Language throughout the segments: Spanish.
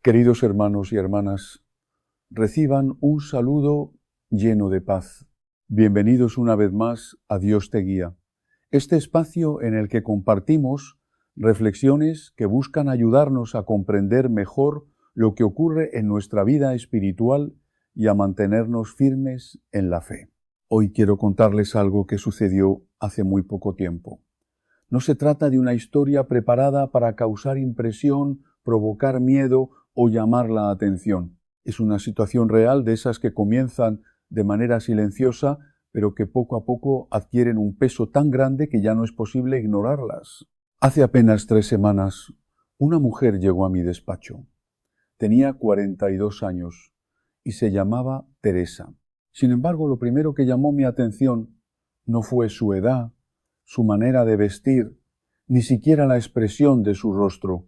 Queridos hermanos y hermanas, reciban un saludo lleno de paz. Bienvenidos una vez más a Dios te guía, este espacio en el que compartimos reflexiones que buscan ayudarnos a comprender mejor lo que ocurre en nuestra vida espiritual y a mantenernos firmes en la fe. Hoy quiero contarles algo que sucedió hace muy poco tiempo. No se trata de una historia preparada para causar impresión, provocar miedo o llamar la atención. Es una situación real de esas que comienzan de manera silenciosa, pero que poco a poco adquieren un peso tan grande que ya no es posible ignorarlas. Hace apenas 3 semanas, una mujer llegó a mi despacho. Tenía 42 años y se llamaba Teresa. Sin embargo, lo primero que llamó mi atención no fue su edad, su manera de vestir, ni siquiera la expresión de su rostro.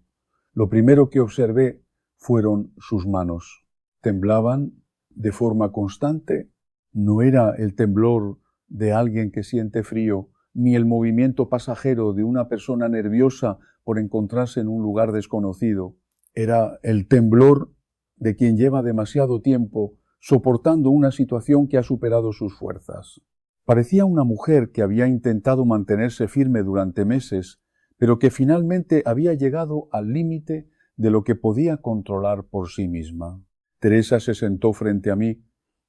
Lo primero que observé fueron sus manos. Temblaban de forma constante. No era el temblor de alguien que siente frío, ni el movimiento pasajero de una persona nerviosa por encontrarse en un lugar desconocido. Era el temblor de quien lleva demasiado tiempo soportando una situación que ha superado sus fuerzas. Parecía una mujer que había intentado mantenerse firme durante meses, pero que finalmente había llegado al límite de lo que podía controlar por sí misma. Teresa se sentó frente a mí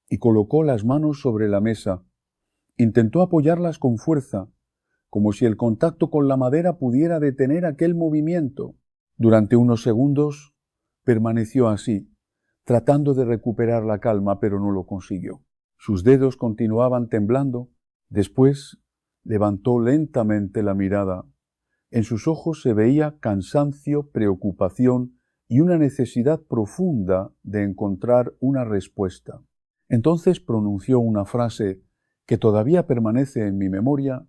y colocó las manos sobre la mesa. Intentó apoyarlas con fuerza, como si el contacto con la madera pudiera detener aquel movimiento. Durante unos segundos permaneció así, tratando de recuperar la calma, pero no lo consiguió. Sus dedos continuaban temblando. Después levantó lentamente la mirada. En sus ojos se veía cansancio, preocupación y una necesidad profunda de encontrar una respuesta. Entonces pronunció una frase que todavía permanece en mi memoria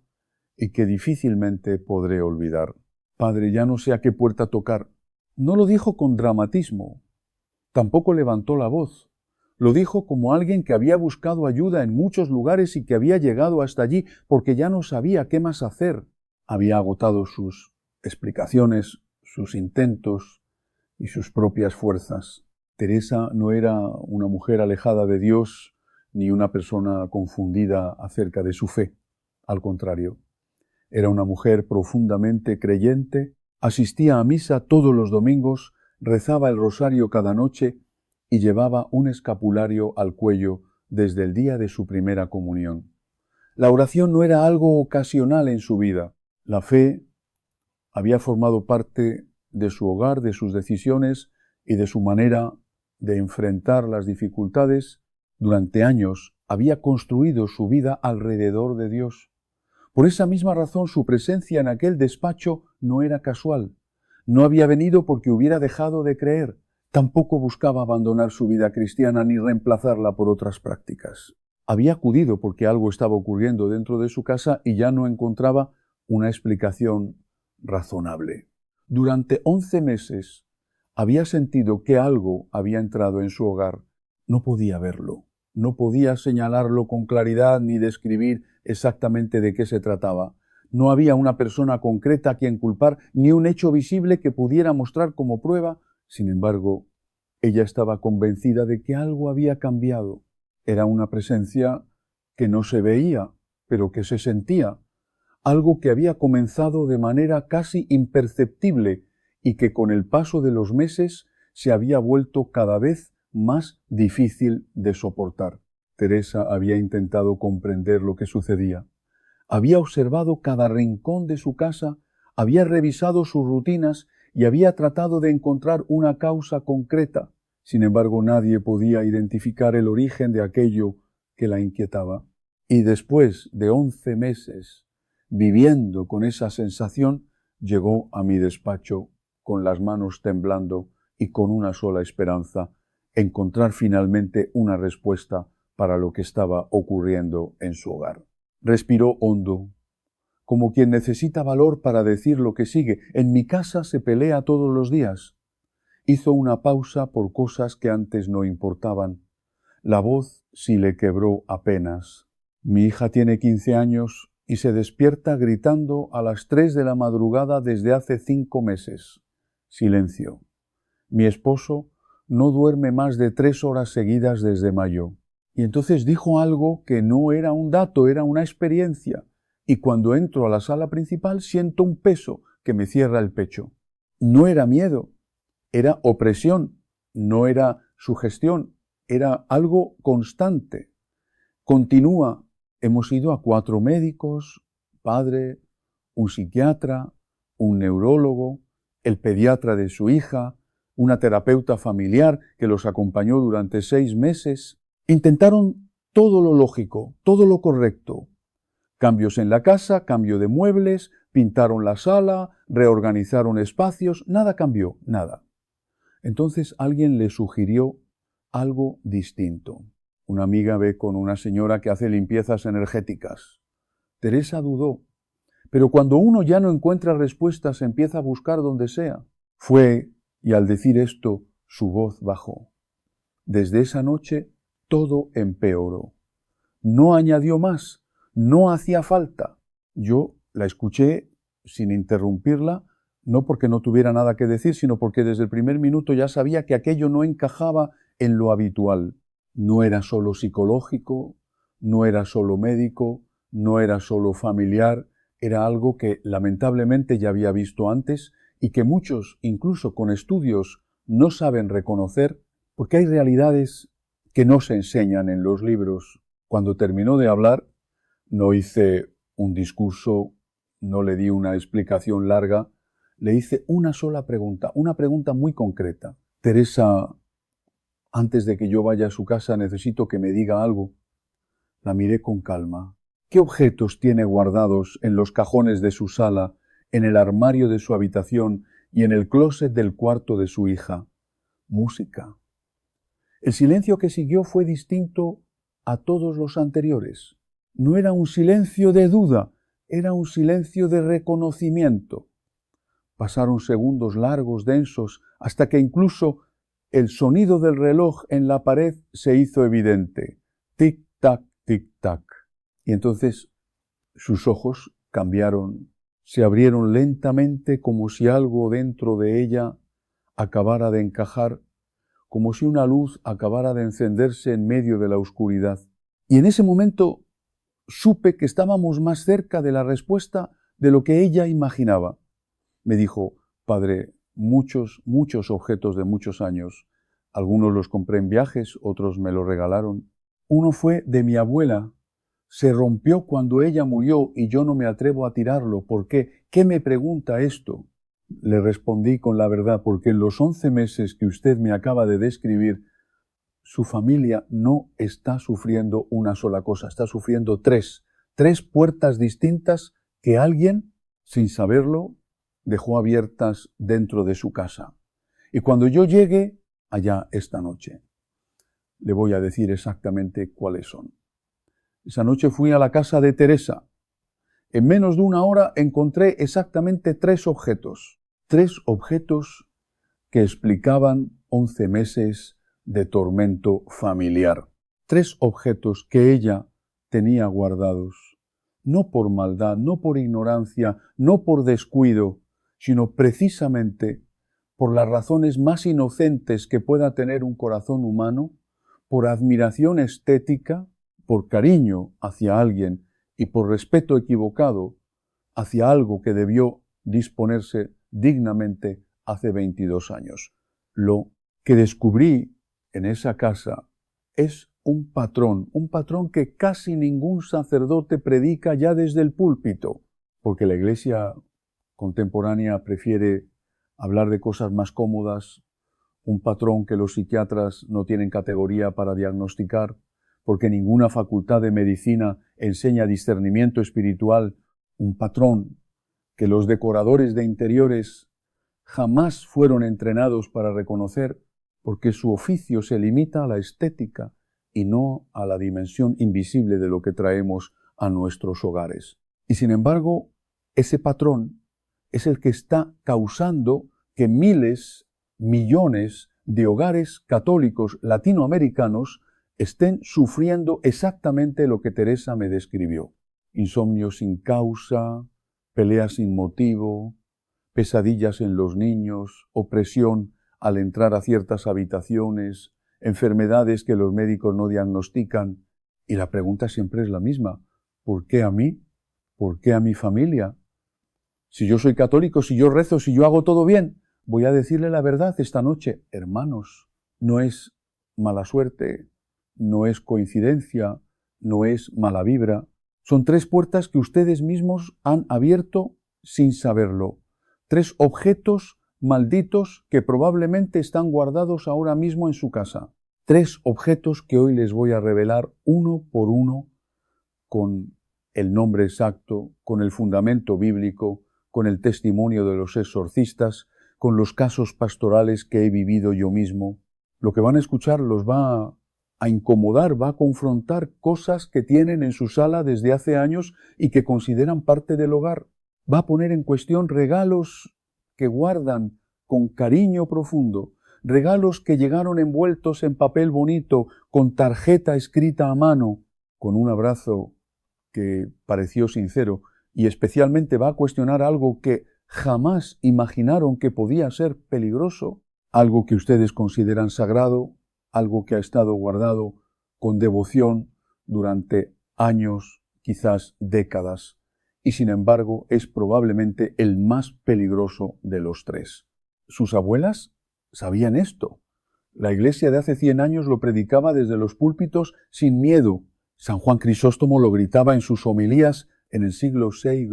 y que difícilmente podré olvidar. Padre, ya no sé a qué puerta tocar. No lo dijo con dramatismo. Tampoco levantó la voz. Lo dijo como alguien que había buscado ayuda en muchos lugares y que había llegado hasta allí porque ya no sabía qué más hacer. Había agotado sus explicaciones, sus intentos y sus propias fuerzas. Teresa no era una mujer alejada de Dios ni una persona confundida acerca de su fe. Al contrario, era una mujer profundamente creyente, asistía a misa todos los domingos, rezaba el rosario cada noche y llevaba un escapulario al cuello desde el día de su primera comunión. La oración no era algo ocasional en su vida. La fe había formado parte de su hogar, de sus decisiones y de su manera de enfrentar las dificultades. Durante años había construido su vida alrededor de Dios. Por esa misma razón su presencia en aquel despacho no era casual. No había venido porque hubiera dejado de creer. Tampoco buscaba abandonar su vida cristiana ni reemplazarla por otras prácticas. Había acudido porque algo estaba ocurriendo dentro de su casa y ya no encontraba una explicación razonable. Durante 11 meses había sentido que algo había entrado en su hogar. No podía verlo, no podía señalarlo con claridad ni describir exactamente de qué se trataba. No había una persona concreta a quien culpar, ni un hecho visible que pudiera mostrar como prueba. Sin embargo, ella estaba convencida de que algo había cambiado. Era una presencia que no se veía, pero que se sentía. Algo que había comenzado de manera casi imperceptible y que con el paso de los meses se había vuelto cada vez más difícil de soportar. Teresa había intentado comprender lo que sucedía. Había observado cada rincón de su casa, había revisado sus rutinas y había tratado de encontrar una causa concreta. Sin embargo, nadie podía identificar el origen de aquello que la inquietaba. Y después de 11 meses viviendo con esa sensación, llegó a mi despacho con las manos temblando y con una sola esperanza: encontrar finalmente una respuesta para lo que estaba ocurriendo en su hogar. Respiró hondo, como quien necesita valor para decir lo que sigue. En mi casa se pelea todos los días. Hizo una pausa por cosas que antes no importaban. La voz sí le quebró apenas. Mi hija tiene 15 años y se despierta gritando a las 3 de la madrugada desde hace 5 meses. Silencio. Mi esposo no duerme más de 3 horas seguidas desde mayo. Y entonces dijo algo que no era un dato, era una experiencia. Y cuando entro a la sala principal siento un peso que me cierra el pecho. No era miedo, era opresión, no era sugestión, era algo constante. Continúa, hemos ido a 4 médicos, padre, un psiquiatra, un neurólogo, el pediatra de su hija, una terapeuta familiar que los acompañó durante 6 meses. Intentaron todo lo lógico, todo lo correcto. Cambios en la casa, cambio de muebles, pintaron la sala, reorganizaron espacios, nada cambió, nada. Entonces alguien le sugirió algo distinto. Una amiga ve con una señora que hace limpiezas energéticas. Teresa dudó, pero cuando uno ya no encuentra respuestas empieza a buscar donde sea. Fue, y al decir esto, su voz bajó. Desde esa noche todo empeoró. No añadió más, no hacía falta. Yo la escuché sin interrumpirla, no porque no tuviera nada que decir, sino porque desde el primer minuto ya sabía que aquello no encajaba en lo habitual. No era solo psicológico, no era solo médico, no era solo familiar, era algo que lamentablemente ya había visto antes y que muchos, incluso con estudios, no saben reconocer, porque hay realidades que no se enseñan en los libros. Cuando terminó de hablar, no hice un discurso, no le di una explicación larga, le hice una sola pregunta, una pregunta muy concreta. Teresa, antes de que yo vaya a su casa necesito que me diga algo. La miré con calma. ¿Qué objetos tiene guardados en los cajones de su sala, en el armario de su habitación y en el closet del cuarto de su hija? Música. El silencio que siguió fue distinto a todos los anteriores. No era un silencio de duda, era un silencio de reconocimiento. Pasaron segundos largos, densos, hasta que incluso el sonido del reloj en la pared se hizo evidente. Tic-tac, tic-tac. Y entonces sus ojos cambiaron, se abrieron lentamente como si algo dentro de ella acabara de encajar, como si una luz acabara de encenderse en medio de la oscuridad. Y en ese momento supe que estábamos más cerca de la respuesta de lo que ella imaginaba. Me dijo, padre, muchos objetos de muchos años. Algunos los compré en viajes, otros me los regalaron. Uno fue de mi abuela. Se rompió cuando ella murió y yo no me atrevo a tirarlo. ¿Por qué? ¿Qué me pregunta esto? Le respondí con la verdad, porque en los 11 meses que usted me acaba de describir, su familia no está sufriendo una sola cosa, está sufriendo 3 puertas distintas que alguien, sin saberlo, dejó abiertas dentro de su casa. Y cuando yo llegue allá esta noche, le voy a decir exactamente cuáles son. Esa noche fui a la casa de Teresa. En menos de una hora encontré exactamente 3 objetos. 3 objetos que explicaban 11 meses de tormento familiar. 3 objetos que ella tenía guardados, no por maldad, no por ignorancia, no por descuido, sino precisamente por las razones más inocentes que pueda tener un corazón humano, por admiración estética, por cariño hacia alguien y por respeto equivocado hacia algo que debió disponerse dignamente hace 22 años. Lo que descubrí en esa casa es un patrón que casi ningún sacerdote predica ya desde el púlpito, porque la Iglesia contemporánea prefiere hablar de cosas más cómodas, un patrón que los psiquiatras no tienen categoría para diagnosticar, porque ninguna facultad de medicina enseña discernimiento espiritual, un patrón que los decoradores de interiores jamás fueron entrenados para reconocer, porque su oficio se limita a la estética y no a la dimensión invisible de lo que traemos a nuestros hogares. Y sin embargo, ese patrón es el que está causando que miles, millones de hogares católicos latinoamericanos estén sufriendo exactamente lo que Teresa me describió. Insomnio sin causa, peleas sin motivo, pesadillas en los niños, opresión al entrar a ciertas habitaciones, enfermedades que los médicos no diagnostican. Y la pregunta siempre es la misma. ¿Por qué a mí? ¿Por qué a mi familia? Si yo soy católico, si yo rezo, si yo hago todo bien, voy a decirle la verdad esta noche. Hermanos, no es mala suerte, no es coincidencia, no es mala vibra. Son 3 puertas que ustedes mismos han abierto sin saberlo. 3 objetos malditos que probablemente están guardados ahora mismo en su casa. 3 objetos que hoy les voy a revelar uno por uno con el nombre exacto, con el fundamento bíblico, con el testimonio de los exorcistas, con los casos pastorales que he vivido yo mismo. Lo que van a escuchar los va a incomodar, va a confrontar cosas que tienen en su sala desde hace años y que consideran parte del hogar. Va a poner en cuestión regalos que guardan con cariño profundo, regalos que llegaron envueltos en papel bonito, con tarjeta escrita a mano, con un abrazo que pareció sincero, y especialmente va a cuestionar algo que jamás imaginaron que podía ser peligroso, algo que ustedes consideran sagrado, algo que ha estado guardado con devoción durante años, quizás décadas, y sin embargo es probablemente el más peligroso de los 3. Sus abuelas sabían esto. La Iglesia de hace 100 años lo predicaba desde los púlpitos sin miedo. San Juan Crisóstomo lo gritaba en sus homilías en el siglo VI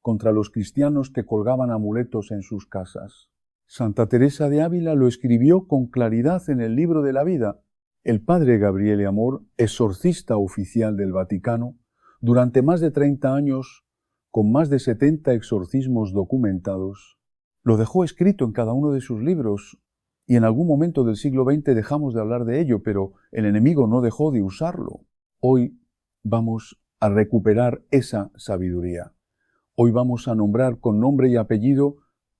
contra los cristianos que colgaban amuletos en sus casas. Santa Teresa de Ávila lo escribió con claridad en el Libro de la Vida. El padre Gabriele Amor, exorcista oficial del Vaticano, durante más de 30 años, con más de 70 exorcismos documentados, lo dejó escrito en cada uno de sus libros, y en algún momento del siglo XX dejamos de hablar de ello, pero el enemigo no dejó de usarlo. Hoy vamos a recuperar esa sabiduría. Hoy vamos a nombrar con nombre y apellido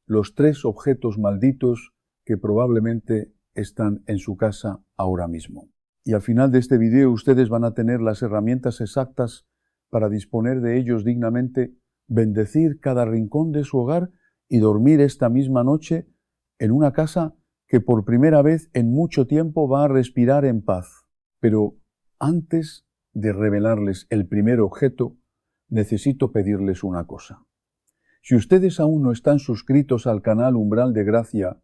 los 3 objetos malditos que probablemente están en su casa ahora mismo. Y al final de este video ustedes van a tener las herramientas exactas para disponer de ellos dignamente, bendecir cada rincón de su hogar y dormir esta misma noche en una casa que por primera vez en mucho tiempo va a respirar en paz. Pero antes de revelarles el primer objeto, necesito pedirles una cosa. Si ustedes aún no están suscritos al canal Umbral de Gracia,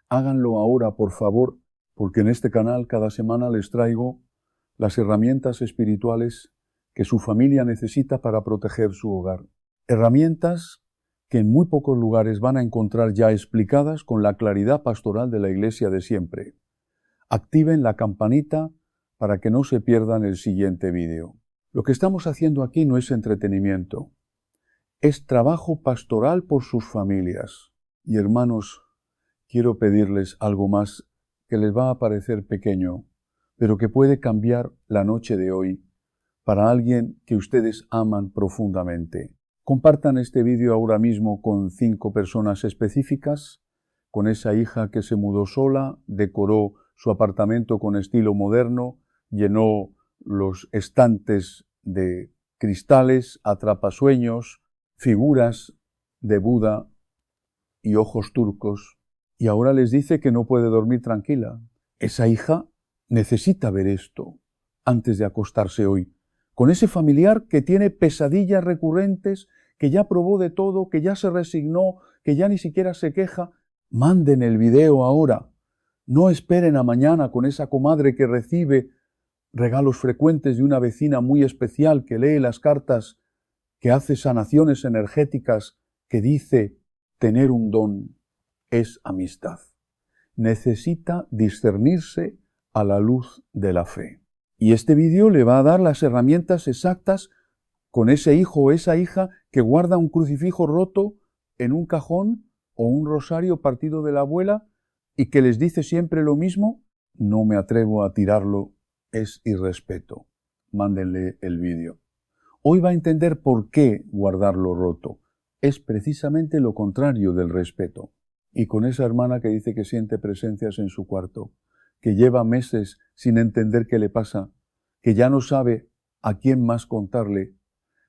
háganlo ahora, por favor, porque en este canal cada semana les traigo las herramientas espirituales que su familia necesita para proteger su hogar. Herramientas que en muy pocos lugares van a encontrar ya explicadas con la claridad pastoral de la Iglesia de siempre. Activen la campanita para que no se pierdan el siguiente vídeo. Lo que estamos haciendo aquí no es entretenimiento, es trabajo pastoral por sus familias. Y hermanos, quiero pedirles algo más que les va a parecer pequeño, pero que puede cambiar la noche de hoy para alguien que ustedes aman profundamente. Compartan este vídeo ahora mismo con 5 personas específicas, con esa hija que se mudó sola, decoró su apartamento con estilo moderno, llenó los estantes de cristales, atrapasueños, figuras de Buda y ojos turcos, y ahora les dice que no puede dormir tranquila. Esa hija necesita ver esto antes de acostarse hoy, con ese familiar que tiene pesadillas recurrentes, que ya probó de todo, que ya se resignó, que ya ni siquiera se queja. Manden el video ahora. No esperen a mañana con esa comadre que recibe regalos frecuentes de una vecina muy especial que lee las cartas, que hace sanaciones energéticas, que dice tener un don es amistad. Necesita discernirse a la luz de la fe. Y este vídeo le va a dar las herramientas exactas con ese hijo o esa hija que guarda un crucifijo roto en un cajón o un rosario partido de la abuela y que les dice siempre lo mismo. No me atrevo a tirarlo, es irrespeto. Mándenle el vídeo. Hoy va a entender por qué guardarlo roto. Es precisamente lo contrario del respeto. Y con esa hermana que dice que siente presencias en su cuarto, que lleva meses sin entender qué le pasa, que ya no sabe a quién más contarle,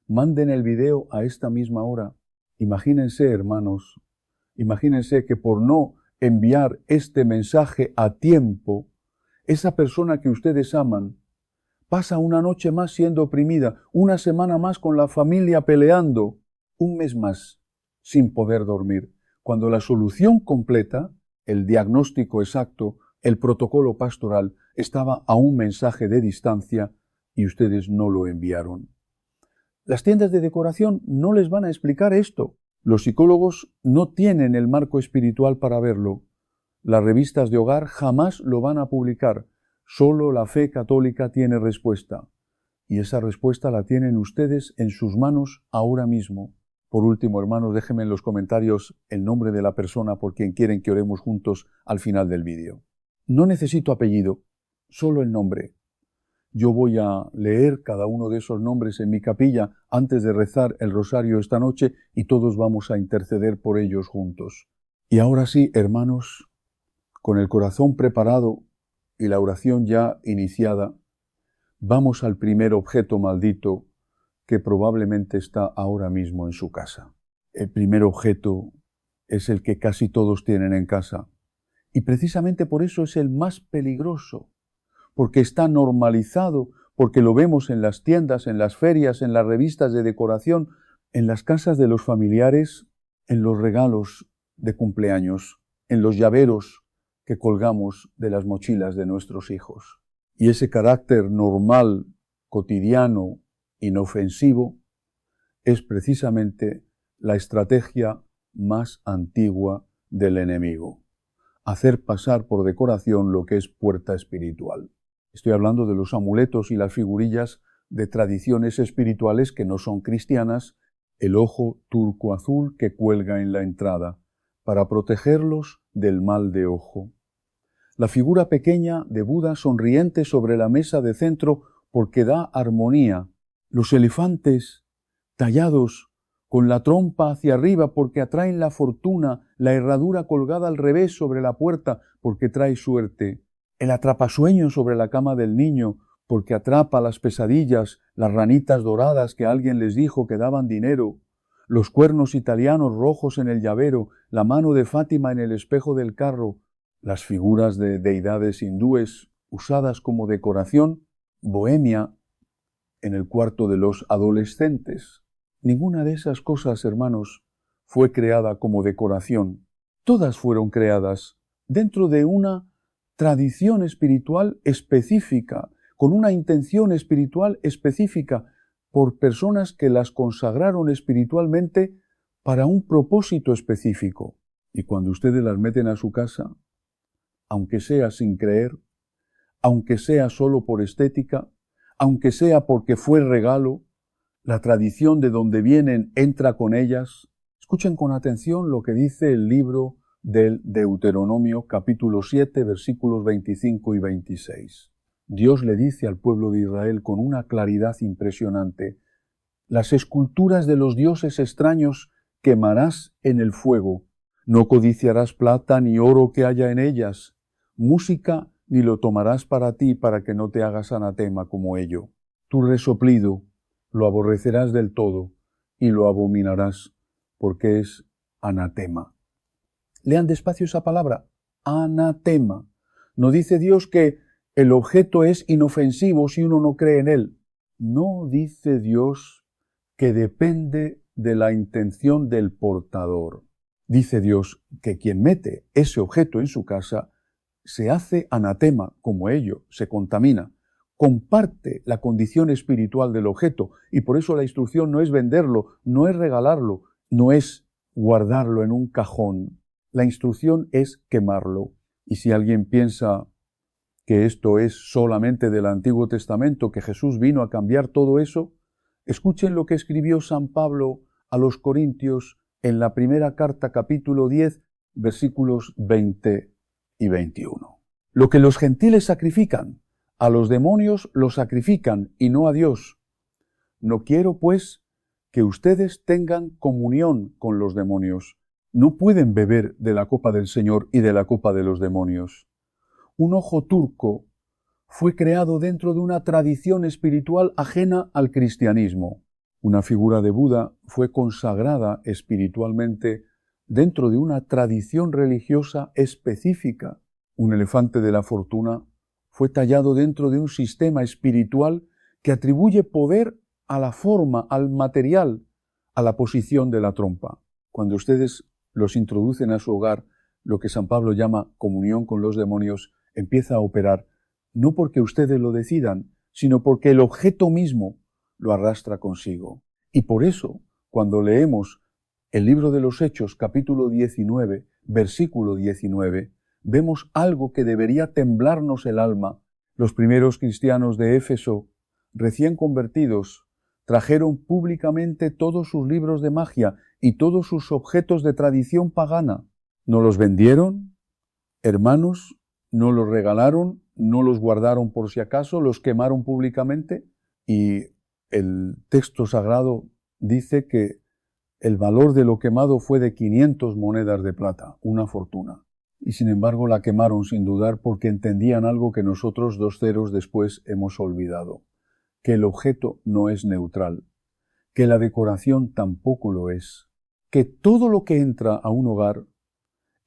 manden el video a esta misma hora. Imagínense, hermanos, imagínense que por no enviar este mensaje a tiempo, esa persona que ustedes aman pasa una noche más siendo oprimida, una semana más con la familia peleando, un mes más sin poder dormir, cuando la solución completa, el diagnóstico exacto, el protocolo pastoral, estaba a un mensaje de distancia y ustedes no lo enviaron. Las tiendas de decoración no les van a explicar esto. Los psicólogos no tienen el marco espiritual para verlo. Las revistas de hogar jamás lo van a publicar. Solo la fe católica tiene respuesta. Y esa respuesta la tienen ustedes en sus manos ahora mismo. Por último, hermanos, déjenme en los comentarios el nombre de la persona por quien quieren que oremos juntos al final del vídeo. No necesito apellido, solo el nombre. Yo voy a leer cada uno de esos nombres en mi capilla antes de rezar el rosario esta noche y todos vamos a interceder por ellos juntos. Y ahora sí, hermanos, con el corazón preparado y la oración ya iniciada, vamos al primer objeto maldito que probablemente está ahora mismo en su casa. El primer objeto es el que casi todos tienen en casa y precisamente por eso es el más peligroso, porque está normalizado, porque lo vemos en las tiendas, en las ferias, en las revistas de decoración, en las casas de los familiares, en los regalos de cumpleaños, en los llaveros que colgamos de las mochilas de nuestros hijos. Y ese carácter normal, cotidiano, inofensivo, es precisamente la estrategia más antigua del enemigo. Hacer pasar por decoración lo que es puerta espiritual. Estoy hablando de los amuletos y las figurillas de tradiciones espirituales que no son cristianas, el ojo turco azul que cuelga en la entrada, para protegerlos del mal de ojo. La figura pequeña de Buda sonriente sobre la mesa de centro porque da armonía. Los elefantes tallados con la trompa hacia arriba porque atraen la fortuna, la herradura colgada al revés sobre la puerta porque trae suerte, el atrapasueños sobre la cama del niño porque atrapa las pesadillas, las ranitas doradas que alguien les dijo que daban dinero, los cuernos italianos rojos en el llavero, la mano de Fátima en el espejo del carro, las figuras de deidades hindúes usadas como decoración, bohemia en el cuarto de los adolescentes. Ninguna de esas cosas, hermanos, fue creada como decoración. Todas fueron creadas dentro de una tradición espiritual específica, con una intención espiritual específica, por personas que las consagraron espiritualmente para un propósito específico. Y cuando ustedes las meten a su casa, aunque sea sin creer, aunque sea solo por estética, aunque sea porque fue regalo, la tradición de donde vienen entra con ellas. Escuchen con atención lo que dice el libro del Deuteronomio, capítulo 7, versículos 25 y 26. Dios le dice al pueblo de Israel con una claridad impresionante: las esculturas de los dioses extraños quemarás en el fuego. No codiciarás plata ni oro que haya en ellas, música ni lo tomarás para ti para que no te hagas anatema como ello. Tu resoplido lo aborrecerás del todo y lo abominarás porque es anatema. Lean despacio esa palabra, anatema. No dice Dios que el objeto es inofensivo si uno no cree en él. No dice Dios que depende de la intención del portador. Dice Dios que quien mete ese objeto en su casa se hace anatema como ello, se contamina, comparte la condición espiritual del objeto y por eso la instrucción no es venderlo, no es regalarlo, no es guardarlo en un cajón. La instrucción es quemarlo. Y si alguien piensa que esto es solamente del Antiguo Testamento, que Jesús vino a cambiar todo eso, escuchen lo que escribió San Pablo a los Corintios en la primera carta, capítulo 10, versículos 20 y 21. Lo que los gentiles sacrifican, a los demonios lo sacrifican y no a Dios. No quiero, pues, que ustedes tengan comunión con los demonios. No pueden beber de la copa del Señor y de la copa de los demonios. Un ojo turco fue creado dentro de una tradición espiritual ajena al cristianismo. Una figura de Buda fue consagrada espiritualmente dentro de una tradición religiosa específica. Un elefante de la fortuna fue tallado dentro de un sistema espiritual que atribuye poder a la forma, al material, a la posición de la trompa. Cuando ustedes los introducen a su hogar, lo que San Pablo llama comunión con los demonios, empieza a operar, no porque ustedes lo decidan, sino porque el objeto mismo lo arrastra consigo. Y por eso, cuando leemos el libro de los Hechos, capítulo 19, versículo 19, vemos algo que debería temblarnos el alma. Los primeros cristianos de Éfeso, recién convertidos, trajeron públicamente todos sus libros de magia y todos sus objetos de tradición pagana. ¿No los vendieron, hermanos? ¿No los regalaron? ¿No los guardaron por si acaso? ¿Los quemaron públicamente? Y el texto sagrado dice que el valor de lo quemado fue de 500 monedas de plata, una fortuna. Y sin embargo la quemaron sin dudar porque entendían algo que nosotros 2 ceros después hemos olvidado, que el objeto no es neutral, que la decoración tampoco lo es, que todo lo que entra a un hogar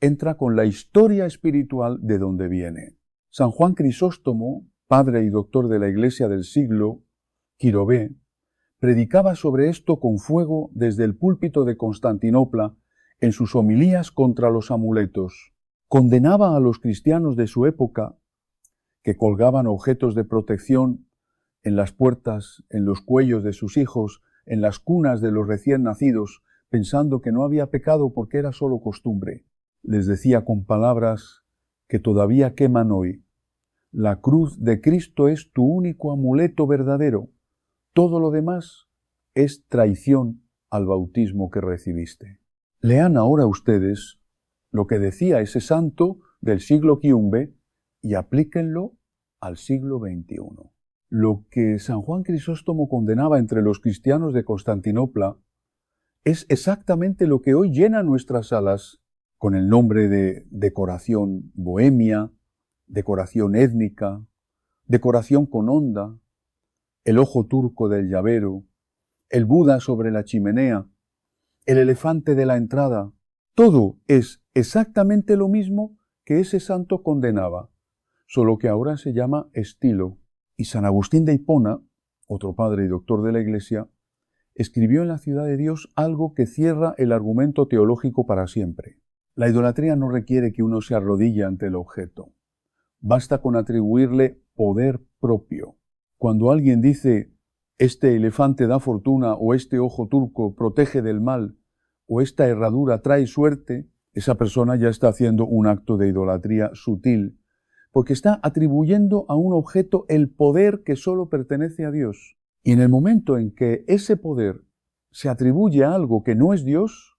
entra con la historia espiritual de donde viene. San Juan Crisóstomo, padre y doctor de la Iglesia del siglo, Quirobé, predicaba sobre esto con fuego desde el púlpito de Constantinopla en sus homilías contra los amuletos. Condenaba a los cristianos de su época, que colgaban objetos de protección en las puertas, en los cuellos de sus hijos, en las cunas de los recién nacidos, pensando que no había pecado porque era solo costumbre. Les decía con palabras que todavía queman hoy: la cruz de Cristo es tu único amuleto verdadero. Todo lo demás es traición al bautismo que recibiste. Lean ahora ustedes lo que decía ese santo del siglo XV y aplíquenlo al siglo XXI. Lo que San Juan Crisóstomo condenaba entre los cristianos de Constantinopla es exactamente lo que hoy llena nuestras salas con el nombre de decoración bohemia, decoración étnica, decoración con onda, el ojo turco del llavero, el Buda sobre la chimenea, el elefante de la entrada. Todo es exactamente lo mismo que ese santo condenaba, solo que ahora se llama estilo. Y San Agustín de Hipona, otro padre y doctor de la Iglesia, escribió en La Ciudad de Dios algo que cierra el argumento teológico para siempre. La idolatría no requiere que uno se arrodille ante el objeto. Basta con atribuirle poder propio. Cuando alguien dice, este elefante da fortuna, o este ojo turco protege del mal, o esta herradura trae suerte, esa persona ya está haciendo un acto de idolatría sutil, porque está atribuyendo a un objeto el poder que solo pertenece a Dios. Y en el momento en que ese poder se atribuye a algo que no es Dios,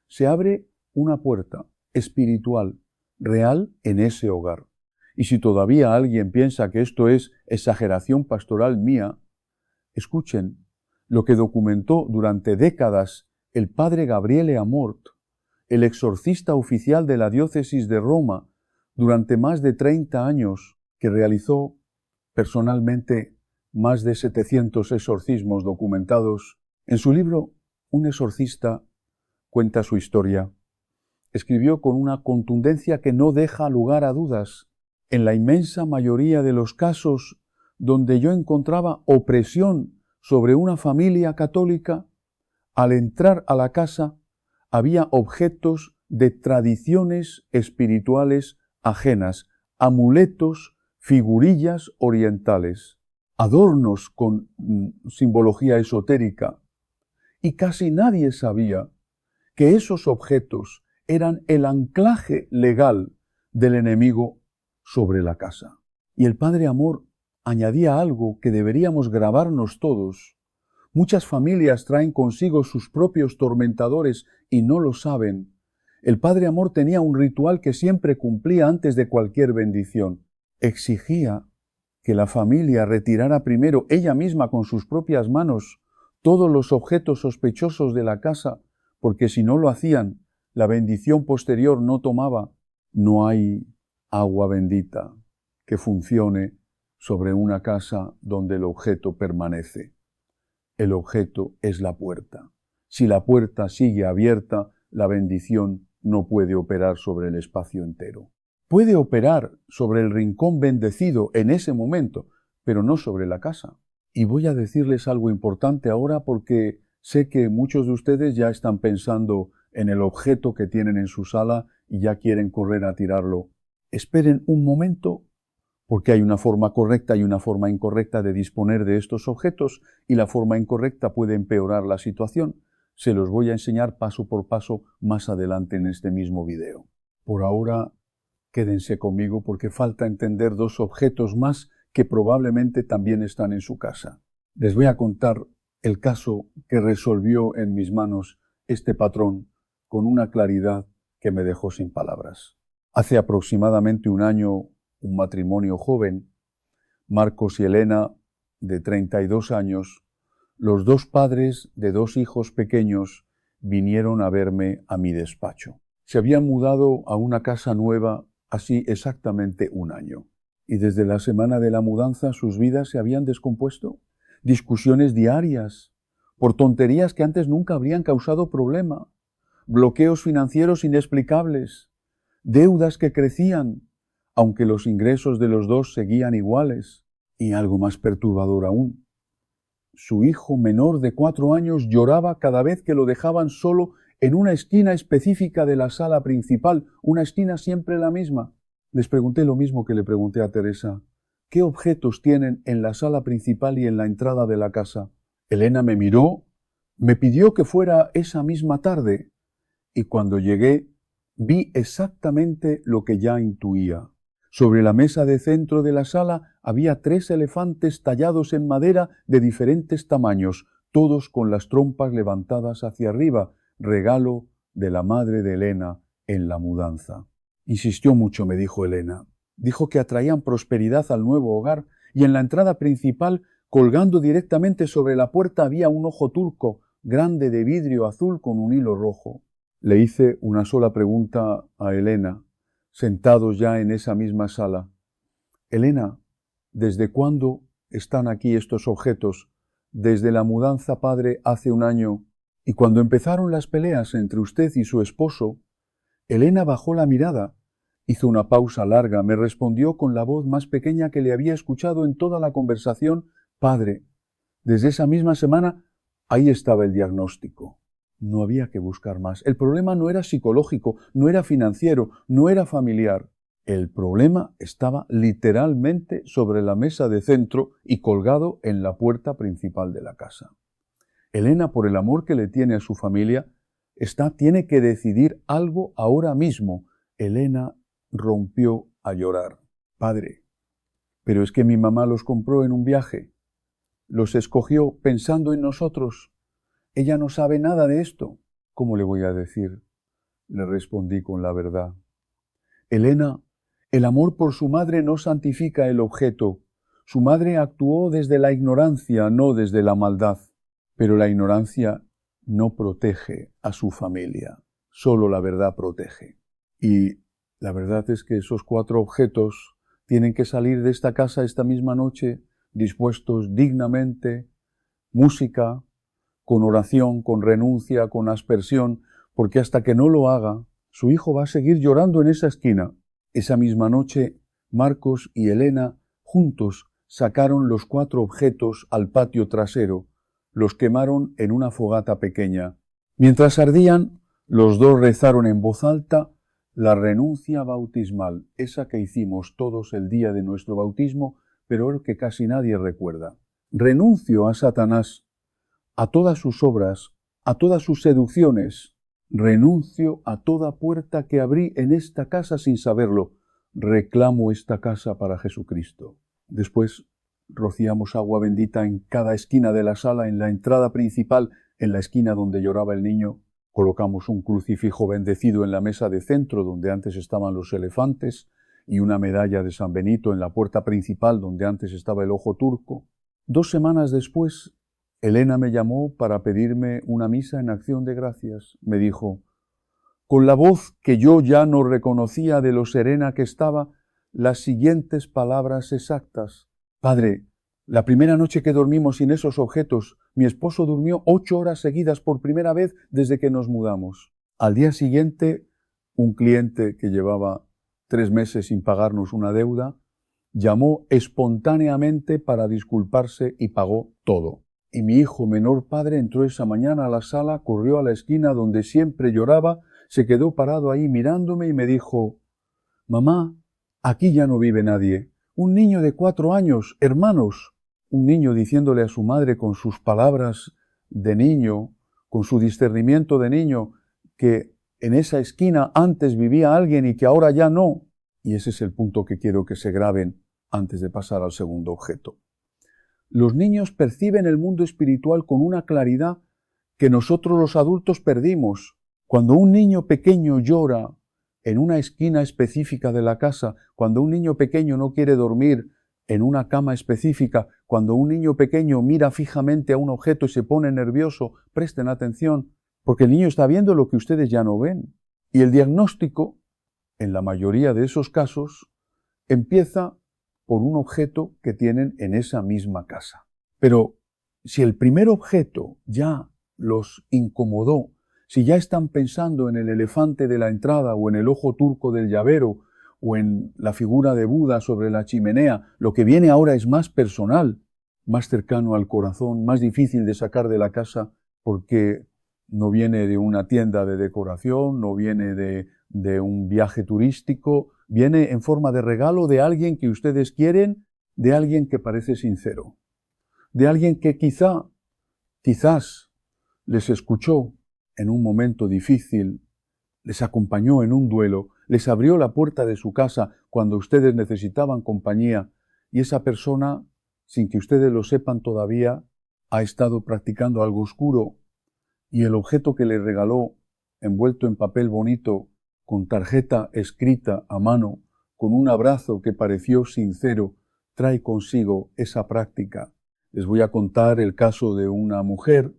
se abre una puerta espiritual, real, en ese hogar. Y si todavía alguien piensa que esto es exageración pastoral mía, escuchen lo que documentó durante décadas el padre Gabriele Amort, el exorcista oficial de la diócesis de Roma, durante más de 30 años, que realizó personalmente más de 700 exorcismos documentados. En su libro, Un exorcista cuenta su historia. Escribió con una contundencia que no deja lugar a dudas. En la inmensa mayoría de los casos donde yo encontraba opresión sobre una familia católica, al entrar a la casa había objetos de tradiciones espirituales ajenas, amuletos, figurillas orientales, adornos con simbología esotérica, y casi nadie sabía que esos objetos eran el anclaje legal del enemigo sobre la casa. Y el padre Amor añadía algo que deberíamos grabarnos todos. Muchas familias traen consigo sus propios tormentadores y no lo saben. El padre Amor tenía un ritual que siempre cumplía antes de cualquier bendición. Exigía que la familia retirara primero ella misma con sus propias manos todos los objetos sospechosos de la casa, porque si no lo hacían, la bendición posterior no tomaba. No hay agua bendita que funcione sobre una casa donde el objeto permanece. El objeto es la puerta. Si la puerta sigue abierta, la bendición no puede operar sobre el espacio entero. Puede operar sobre el rincón bendecido en ese momento, pero no sobre la casa. Y voy a decirles algo importante ahora porque sé que muchos de ustedes ya están pensando en el objeto que tienen en su sala y ya quieren correr a tirarlo. Esperen un momento, porque hay una forma correcta y una forma incorrecta de disponer de estos objetos, y la forma incorrecta puede empeorar la situación. Se los voy a enseñar paso por paso más adelante en este mismo video. Por ahora, quédense conmigo porque falta entender dos objetos más que probablemente también están en su casa. Les voy a contar el caso que resolvió en mis manos este patrón con una claridad que me dejó sin palabras. Hace aproximadamente un año, un matrimonio joven, Marcos y Elena, de 32 años, los dos padres de dos hijos pequeños, vinieron a verme a mi despacho. Se habían mudado a una casa nueva así exactamente un año. Y desde la semana de la mudanza sus vidas se habían descompuesto. Discusiones diarias, por tonterías que antes nunca habrían causado problema. Bloqueos financieros inexplicables. Deudas que crecían, aunque los ingresos de los dos seguían iguales. Y algo más perturbador aún. Su hijo menor de 4 años lloraba cada vez que lo dejaban solo en una esquina específica de la sala principal, una esquina siempre la misma. Les pregunté lo mismo que le pregunté a Teresa. ¿Qué objetos tienen en la sala principal y en la entrada de la casa? Elena me miró, me pidió que fuera esa misma tarde, y cuando llegué vi exactamente lo que ya intuía. Sobre la mesa de centro de la sala había 3 elefantes tallados en madera de diferentes tamaños, todos con las trompas levantadas hacia arriba, regalo de la madre de Elena en la mudanza. Insistió mucho, me dijo Elena. Dijo que atraían prosperidad al nuevo hogar, y en la entrada principal, colgando directamente sobre la puerta, había un ojo turco, grande de vidrio azul con un hilo rojo. Le hice una sola pregunta a Elena, sentados ya en esa misma sala. Elena, ¿desde cuándo están aquí estos objetos? Desde la mudanza, padre, hace un año. Y cuando empezaron las peleas entre usted y su esposo, Elena bajó la mirada, hizo una pausa larga, me respondió con la voz más pequeña que le había escuchado en toda la conversación: padre, desde esa misma semana, ahí estaba el diagnóstico. No había que buscar más. El problema no era psicológico, no era financiero, no era familiar. El problema estaba literalmente sobre la mesa de centro y colgado en la puerta principal de la casa. Elena, por el amor que le tiene a su familia, tiene que decidir algo ahora mismo. Elena rompió a llorar. Padre, pero es que mi mamá los compró en un viaje. Los escogió pensando en nosotros. Ella no sabe nada de esto. ¿Cómo le voy a decir? Le respondí con la verdad. Elena, el amor por su madre no santifica el objeto. Su madre actuó desde la ignorancia, no desde la maldad. Pero la ignorancia no protege a su familia. Solo la verdad protege. Y la verdad es que esos 4 objetos tienen que salir de esta casa esta misma noche, dispuestos dignamente, música, con oración, con renuncia, con aspersión, porque hasta que no lo haga, su hijo va a seguir llorando en esa esquina. Esa misma noche, Marcos y Elena juntos sacaron los 4 objetos al patio trasero, los quemaron en una fogata pequeña. Mientras ardían, los dos rezaron en voz alta la renuncia bautismal, esa que hicimos todos el día de nuestro bautismo, pero que casi nadie recuerda. Renuncio a Satanás, a todas sus obras, a todas sus seducciones. Renuncio a toda puerta que abrí en esta casa sin saberlo. Reclamo esta casa para Jesucristo. Después rociamos agua bendita en cada esquina de la sala, en la entrada principal, en la esquina donde lloraba el niño. Colocamos un crucifijo bendecido en la mesa de centro, donde antes estaban los elefantes, y una medalla de San Benito en la puerta principal, donde antes estaba el ojo turco. 2 semanas después, Elena me llamó para pedirme una misa en acción de gracias. Me dijo, con la voz que yo ya no reconocía de lo serena que estaba, las siguientes palabras exactas. Padre, la primera noche que dormimos sin esos objetos, mi esposo durmió 8 horas seguidas por primera vez desde que nos mudamos. Al día siguiente, un cliente que llevaba 3 meses sin pagarnos una deuda, llamó espontáneamente para disculparse y pagó todo. Y mi hijo menor padre entró esa mañana a la sala, corrió a la esquina donde siempre lloraba, se quedó parado ahí mirándome y me dijo: «Mamá, aquí ya no vive nadie. Un niño de 4 años, hermanos». Un niño diciéndole a su madre con sus palabras de niño, con su discernimiento de niño, que en esa esquina antes vivía alguien y que ahora ya no. Y ese es el punto que quiero que se graben antes de pasar al segundo objeto. Los niños perciben el mundo espiritual con una claridad que nosotros los adultos perdimos. Cuando un niño pequeño llora en una esquina específica de la casa, cuando un niño pequeño no quiere dormir en una cama específica, cuando un niño pequeño mira fijamente a un objeto y se pone nervioso, presten atención, porque el niño está viendo lo que ustedes ya no ven. Y el diagnóstico, en la mayoría de esos casos, empieza por un objeto que tienen en esa misma casa. Pero si el primer objeto ya los incomodó, si ya están pensando en el elefante de la entrada o en el ojo turco del llavero o en la figura de Buda sobre la chimenea, lo que viene ahora es más personal, más cercano al corazón, más difícil de sacar de la casa porque no viene de una tienda de decoración, no viene de un viaje turístico, viene en forma de regalo de alguien que ustedes quieren, de alguien que parece sincero, de alguien que quizás les escuchó en un momento difícil, les acompañó en un duelo, les abrió la puerta de su casa cuando ustedes necesitaban compañía y esa persona, sin que ustedes lo sepan todavía, ha estado practicando algo oscuro y el objeto que les regaló, envuelto en papel bonito, con tarjeta escrita a mano, con un abrazo que pareció sincero, trae consigo esa práctica. Les voy a contar el caso de una mujer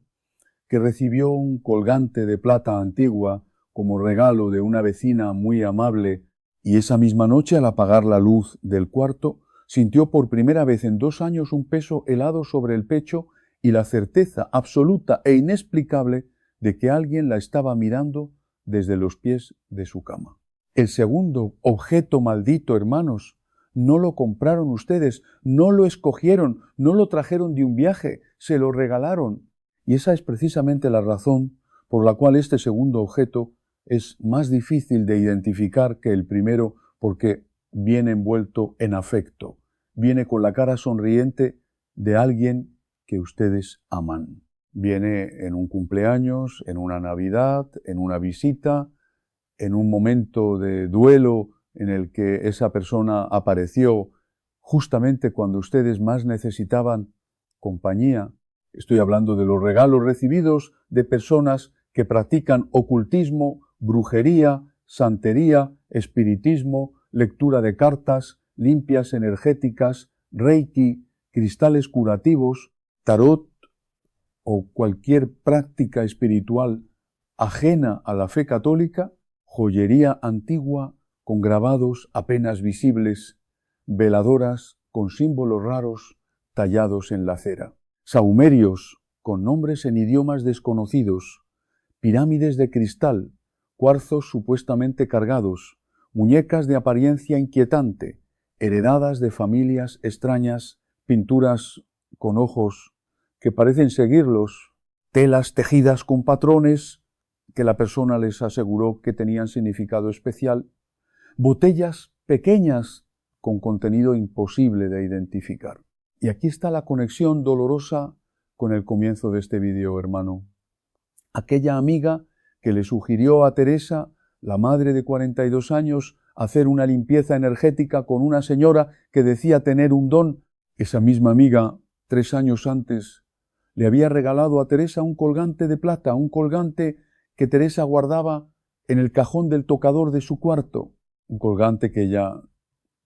que recibió un colgante de plata antigua como regalo de una vecina muy amable y esa misma noche, al apagar la luz del cuarto, sintió por primera vez en 2 años un peso helado sobre el pecho y la certeza absoluta e inexplicable de que alguien la estaba mirando desde los pies de su cama. El segundo objeto maldito, hermanos, no lo compraron ustedes, no lo escogieron, no lo trajeron de un viaje, se lo regalaron. Y esa es precisamente la razón por la cual este segundo objeto es más difícil de identificar que el primero, porque viene envuelto en afecto, viene con la cara sonriente de alguien que ustedes aman. Viene en un cumpleaños, en una Navidad, en una visita, en un momento de duelo en el que esa persona apareció justamente cuando ustedes más necesitaban compañía. Estoy hablando de los regalos recibidos de personas que practican ocultismo, brujería, santería, espiritismo, lectura de cartas, limpias energéticas, reiki, cristales curativos, tarot o cualquier práctica espiritual ajena a la fe católica, joyería antigua con grabados apenas visibles, veladoras con símbolos raros tallados en la cera, sahumerios con nombres en idiomas desconocidos, pirámides de cristal, cuarzos supuestamente cargados, muñecas de apariencia inquietante, heredadas de familias extrañas, pinturas con ojos que parecen seguirlos, telas tejidas con patrones que la persona les aseguró que tenían significado especial, botellas pequeñas con contenido imposible de identificar. Y aquí está la conexión dolorosa con el comienzo de este vídeo, hermano. Aquella amiga que le sugirió a Teresa, la madre de 42 años, hacer una limpieza energética con una señora que decía tener un don. Esa misma amiga, 3 años antes, le había regalado a Teresa un colgante de plata, un colgante que Teresa guardaba en el cajón del tocador de su cuarto, un colgante que ella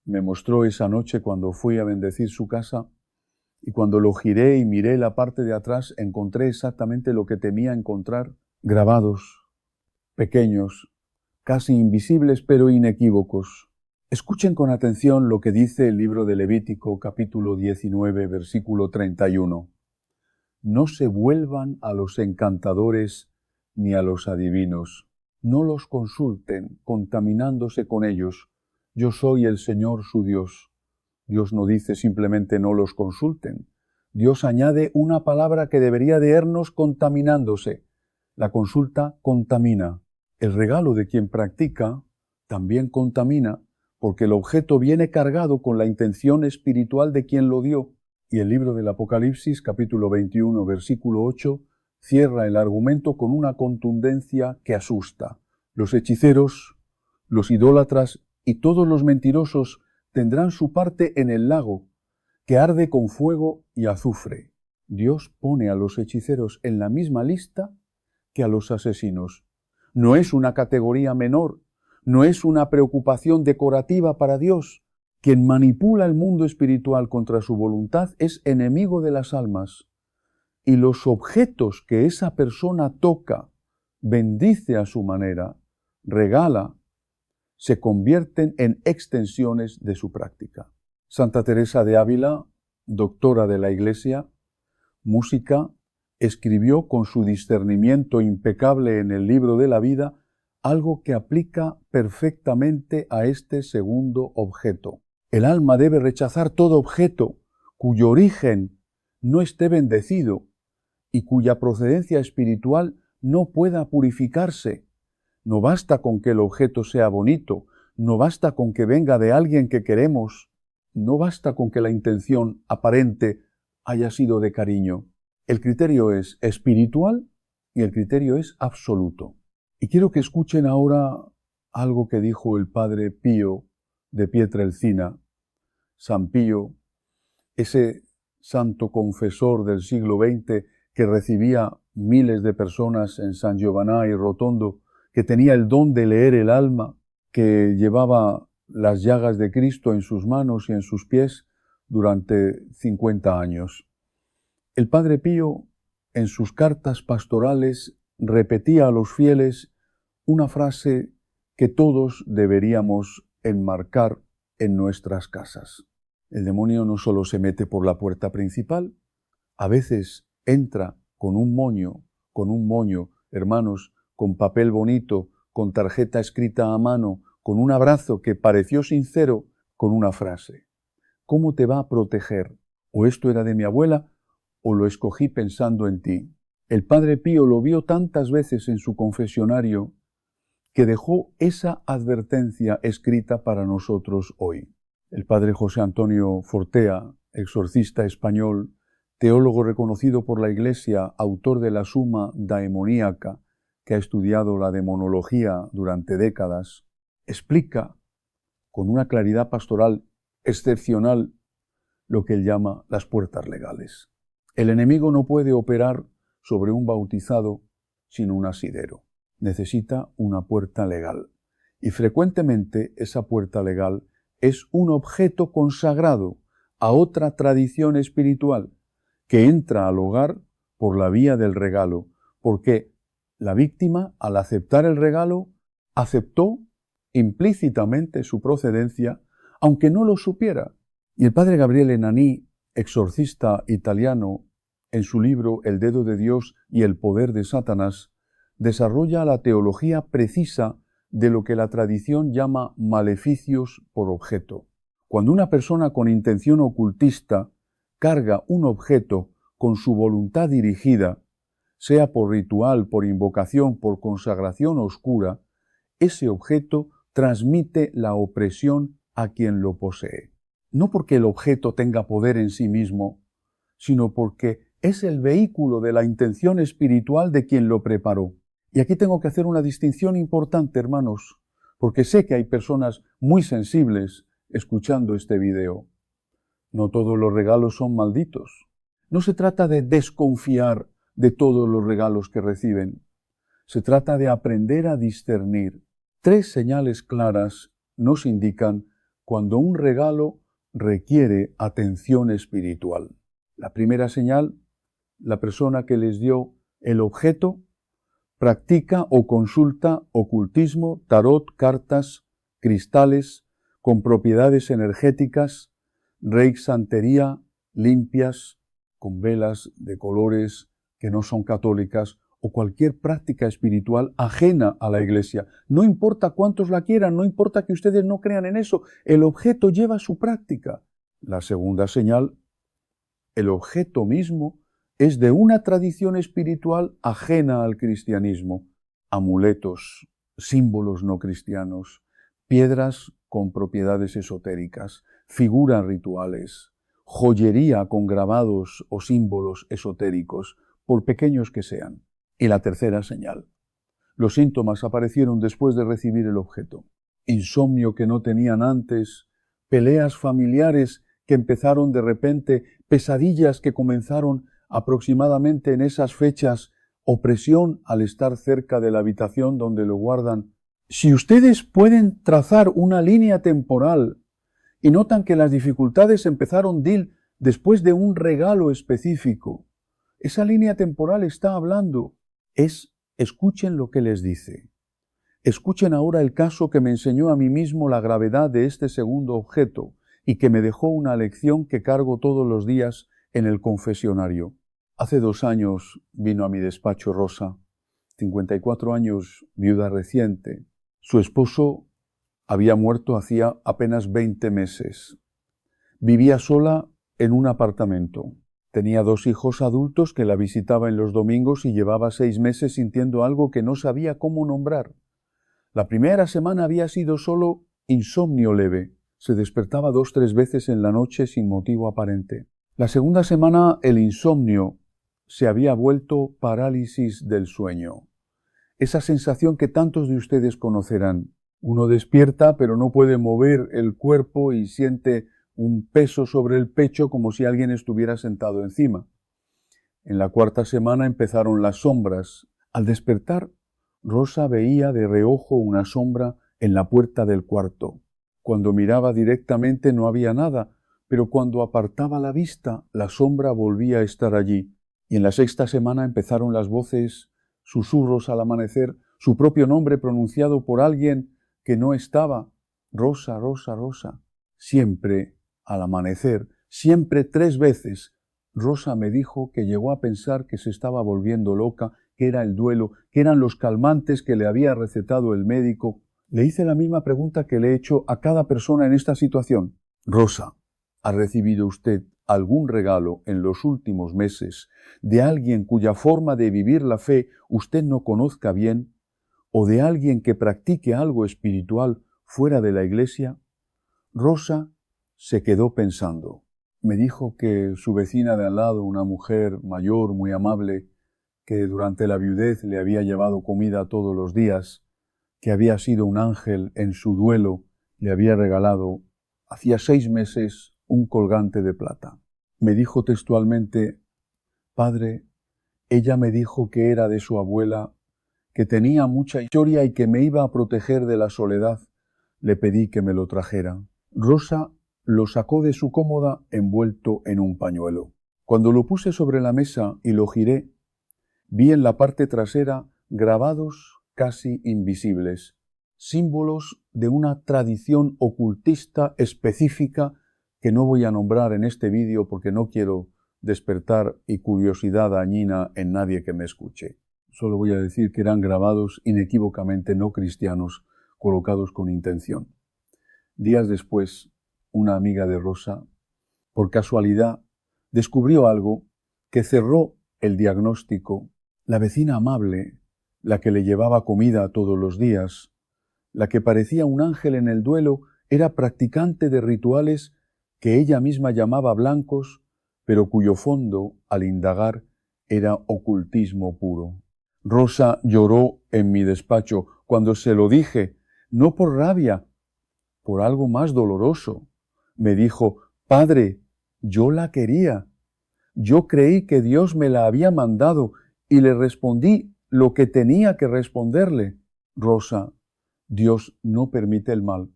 me mostró esa noche cuando fui a bendecir su casa, y cuando lo giré y miré la parte de atrás encontré exactamente lo que temía encontrar, grabados, pequeños, casi invisibles pero inequívocos. Escuchen con atención lo que dice el libro de Levítico, capítulo 19, versículo 31. No se vuelvan a los encantadores ni a los adivinos. no los consulten, contaminándose con ellos. Yo soy el Señor su Dios. Dios no dice simplemente no los consulten. Dios añade una palabra que debería de irnos contaminándose. La consulta contamina. El regalo de quien practica también contamina, porque el objeto viene cargado con la intención espiritual de quien lo dio. Y el libro del Apocalipsis, capítulo 21, versículo 8, cierra el argumento con una contundencia que asusta. Los hechiceros, los idólatras y todos los mentirosos tendrán su parte en el lago, que arde con fuego y azufre. Dios pone a los hechiceros en la misma lista que a los asesinos. No es una categoría menor, no es una preocupación decorativa para Dios. Quien manipula el mundo espiritual contra su voluntad es enemigo de las almas. Y los objetos que esa persona toca, bendice a su manera, regala, se convierten en extensiones de su práctica. Santa Teresa de Ávila, doctora de la Iglesia, música, escribió con su discernimiento impecable en el libro de la vida algo que aplica perfectamente a este segundo objeto. El alma debe rechazar todo objeto cuyo origen no esté bendecido y cuya procedencia espiritual no pueda purificarse. No basta con que el objeto sea bonito, no basta con que venga de alguien que queremos, no basta con que la intención aparente haya sido de cariño. El criterio es espiritual y el criterio es absoluto. Y quiero que escuchen ahora algo que dijo el padre Pío de Pietrelcina. San Pío, ese santo confesor del siglo XX que recibía miles de personas en San Giovanni Rotondo, que tenía el don de leer el alma, que llevaba las llagas de Cristo en sus manos y en sus pies durante 50 años. El Padre Pío, en sus cartas pastorales, repetía a los fieles una frase que todos deberíamos enmarcar en nuestras casas. El demonio no solo se mete por la puerta principal, a veces entra con un moño, hermanos, con papel bonito, con tarjeta escrita a mano, con un abrazo que pareció sincero, con una frase. ¿Cómo te va a proteger? O esto era de mi abuela, o lo escogí pensando en ti. El Padre Pío lo vio tantas veces en su confesionario que dejó esa advertencia escrita para nosotros hoy. El Padre José Antonio Fortea, exorcista español, teólogo reconocido por la Iglesia, autor de la Suma Daemoníaca, que ha estudiado la demonología durante décadas, explica con una claridad pastoral excepcional lo que él llama las puertas legales. El enemigo no puede operar sobre un bautizado sin un asidero. Necesita una puerta legal. Y frecuentemente esa puerta legal es un objeto consagrado a otra tradición espiritual que entra al hogar por la vía del regalo, porque la víctima, al aceptar el regalo, aceptó implícitamente su procedencia, aunque no lo supiera. Y el padre Gabriele Nani, exorcista italiano, en su libro El dedo de Dios y el poder de Satanás, desarrolla la teología precisa de lo que la tradición llama maleficios por objeto. Cuando una persona con intención ocultista carga un objeto con su voluntad dirigida, sea por ritual, por invocación, por consagración oscura, ese objeto transmite la opresión a quien lo posee. No porque el objeto tenga poder en sí mismo, sino porque es el vehículo de la intención espiritual de quien lo preparó. Y aquí tengo que hacer una distinción importante, hermanos, porque sé que hay personas muy sensibles escuchando este video. No todos los regalos son malditos. No se trata de desconfiar de todos los regalos que reciben. Se trata de aprender a discernir. 3 señales claras nos indican cuando un regalo requiere atención espiritual. La primera señal, la persona que les dio el objeto practica o consulta ocultismo, tarot, cartas, cristales, con propiedades energéticas, reiki, santería, limpias, con velas de colores que no son católicas o cualquier práctica espiritual ajena a la Iglesia. No importa cuántos la quieran, no importa que ustedes no crean en eso, el objeto lleva su práctica. La segunda señal, el objeto mismo es de una tradición espiritual ajena al cristianismo. Amuletos, símbolos no cristianos, piedras con propiedades esotéricas, figuras rituales, joyería con grabados o símbolos esotéricos, por pequeños que sean. Y la tercera señal. Los síntomas aparecieron después de recibir el objeto. Insomnio que no tenían antes, peleas familiares que empezaron de repente, pesadillas que comenzaron aproximadamente en esas fechas, opresión al estar cerca de la habitación donde lo guardan. Si ustedes pueden trazar una línea temporal y notan que las dificultades empezaron después de un regalo específico, esa línea temporal está hablando. Escuchen lo que les dice. Escuchen ahora el caso que me enseñó a mí mismo la gravedad de este segundo objeto y que me dejó una lección que cargo todos los días en el confesionario. Hace 2 años vino a mi despacho Rosa, 54 años, viuda reciente. Su esposo había muerto hacía apenas 20 meses. Vivía sola en un apartamento. Tenía 2 hijos adultos que la visitaba en los domingos y llevaba 6 meses sintiendo algo que no sabía cómo nombrar. La primera semana había sido solo insomnio leve. Se despertaba 2-3 veces en la noche sin motivo aparente. La segunda semana el insomnio se había vuelto parálisis del sueño. Esa sensación que tantos de ustedes conocerán. Uno despierta pero no puede mover el cuerpo y siente un peso sobre el pecho como si alguien estuviera sentado encima. En la 4ª semana empezaron las sombras. Al despertar, Rosa veía de reojo una sombra en la puerta del cuarto. Cuando miraba directamente no había nada, pero cuando apartaba la vista, la sombra volvía a estar allí. Y en la 6ª semana empezaron las voces, susurros al amanecer, su propio nombre pronunciado por alguien que no estaba. Rosa, Rosa, Rosa. Siempre al amanecer, siempre 3 veces, Rosa me dijo que llegó a pensar que se estaba volviendo loca, que era el duelo, que eran los calmantes que le había recetado el médico. Le hice la misma pregunta que le he hecho a cada persona en esta situación. Rosa, ¿ha recibido usted algún regalo en los últimos meses de alguien cuya forma de vivir la fe usted no conozca bien, o de alguien que practique algo espiritual fuera de la iglesia? Rosa se quedó pensando. Me dijo que su vecina de al lado, una mujer mayor, muy amable, que durante la viudez le había llevado comida todos los días, que había sido un ángel en su duelo, le había regalado hacía 6 meses un colgante de plata. Me dijo textualmente: Padre, ella me dijo que era de su abuela, que tenía mucha historia y que me iba a proteger de la soledad. Le pedí que me lo trajera. Rosa lo sacó de su cómoda envuelto en un pañuelo. Cuando lo puse sobre la mesa y lo giré, vi en la parte trasera grabados casi invisibles, símbolos de una tradición ocultista específica que no voy a nombrar en este vídeo porque no quiero despertar y curiosidad dañina en nadie que me escuche. Solo voy a decir que eran grabados inequívocamente no cristianos, colocados con intención. Días después, una amiga de Rosa, por casualidad, descubrió algo que cerró el diagnóstico. La vecina amable, la que le llevaba comida todos los días, la que parecía un ángel en el duelo, era practicante de rituales que ella misma llamaba blancos, pero cuyo fondo, al indagar, era ocultismo puro. Rosa lloró en mi despacho cuando se lo dije, no por rabia, por algo más doloroso. Me dijo: Padre, yo la quería. Yo creí que Dios me la había mandado y le respondí lo que tenía que responderle. Rosa, Dios no permite el mal,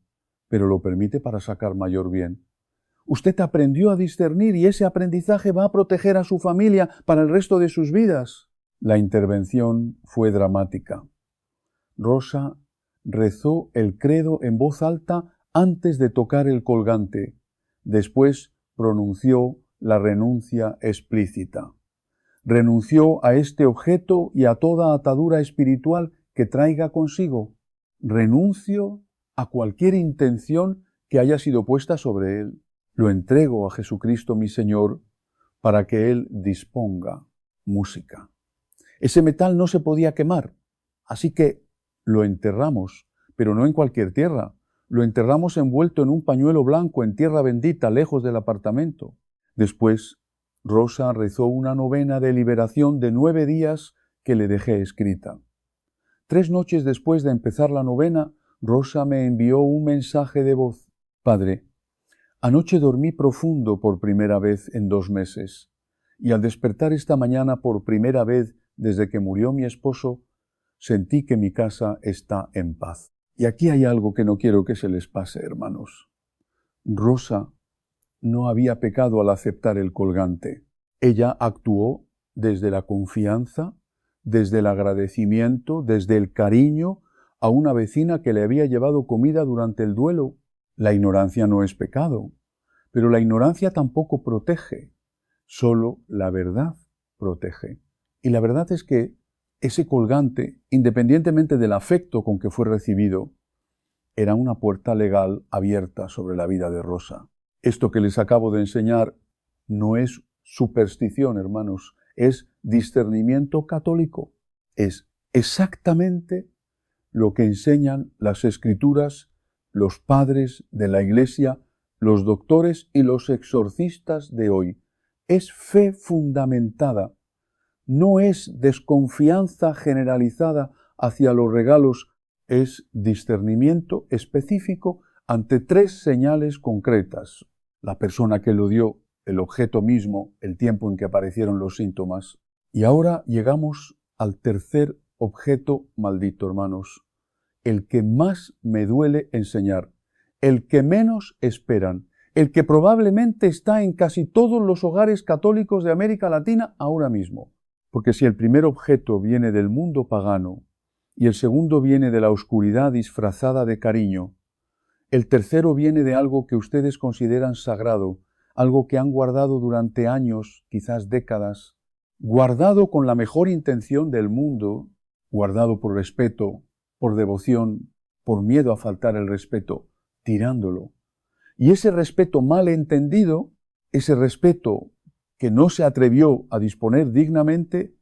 pero lo permite para sacar mayor bien. Usted aprendió a discernir y ese aprendizaje va a proteger a su familia para el resto de sus vidas. La intervención fue dramática. Rosa rezó el credo en voz alta antes de tocar el colgante. Después pronunció la renuncia explícita. renunció a este objeto y a toda atadura espiritual que traiga consigo. Renuncio a cualquier intención que haya sido puesta sobre él. Lo entrego a Jesucristo mi Señor para que Él disponga música. Ese metal no se podía quemar, así que lo enterramos, pero no en cualquier tierra. Lo enterramos envuelto en un pañuelo blanco en tierra bendita, lejos del apartamento. Después, Rosa rezó una novena de liberación de 9 días que le dejé escrita. 3 noches después de empezar la novena, Rosa me envió un mensaje de voz. Padre, anoche dormí profundo por primera vez en 2 meses, y al despertar esta mañana por primera vez desde que murió mi esposo, sentí que mi casa está en paz. Y aquí hay algo que no quiero que se les pase, hermanos. Rosa no había pecado al aceptar el colgante. Ella actuó desde la confianza, desde el agradecimiento, desde el cariño a una vecina que le había llevado comida durante el duelo. La ignorancia no es pecado, pero la ignorancia tampoco protege. Solo la verdad protege. Y la verdad es que ese colgante, independientemente del afecto con que fue recibido, era una puerta legal abierta sobre la vida de Rosa. Esto que les acabo de enseñar no es superstición, hermanos, es discernimiento católico. Es exactamente lo que enseñan las Escrituras, los padres de la Iglesia, los doctores y los exorcistas de hoy. Es fe fundamentada, no es desconfianza generalizada hacia los regalos, es discernimiento específico ante 3 señales concretas. La persona que lo dio, el objeto mismo, el tiempo en que aparecieron los síntomas. Y ahora llegamos al tercer objeto maldito, hermanos. El que más me duele enseñar, el que menos esperan, el que probablemente está en casi todos los hogares católicos de América Latina ahora mismo. Porque si el primer objeto viene del mundo pagano y el segundo viene de la oscuridad disfrazada de cariño, el tercero viene de algo que ustedes consideran sagrado, algo que han guardado durante años, quizás décadas, guardado con la mejor intención del mundo, guardado por respeto, por devoción, por miedo a faltar el respeto, tirándolo. Y ese respeto mal entendido, ese respeto que no se atrevió a disponer dignamente,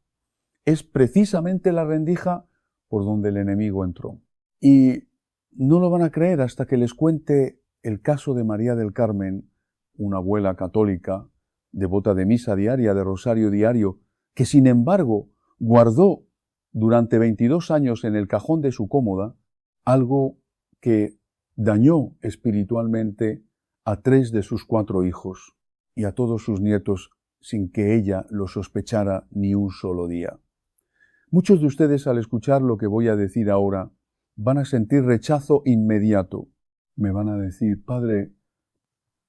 es precisamente la rendija por donde el enemigo entró. Y no lo van a creer hasta que les cuente el caso de María del Carmen, una abuela católica, devota de misa diaria, de rosario diario, que sin embargo guardó durante 22 años en el cajón de su cómoda algo que dañó espiritualmente a 3 de sus 4 hijos y a todos sus nietos sin que ella lo sospechara ni un solo día. Muchos de ustedes, al escuchar lo que voy a decir ahora, van a sentir rechazo inmediato. Me van a decir, Padre,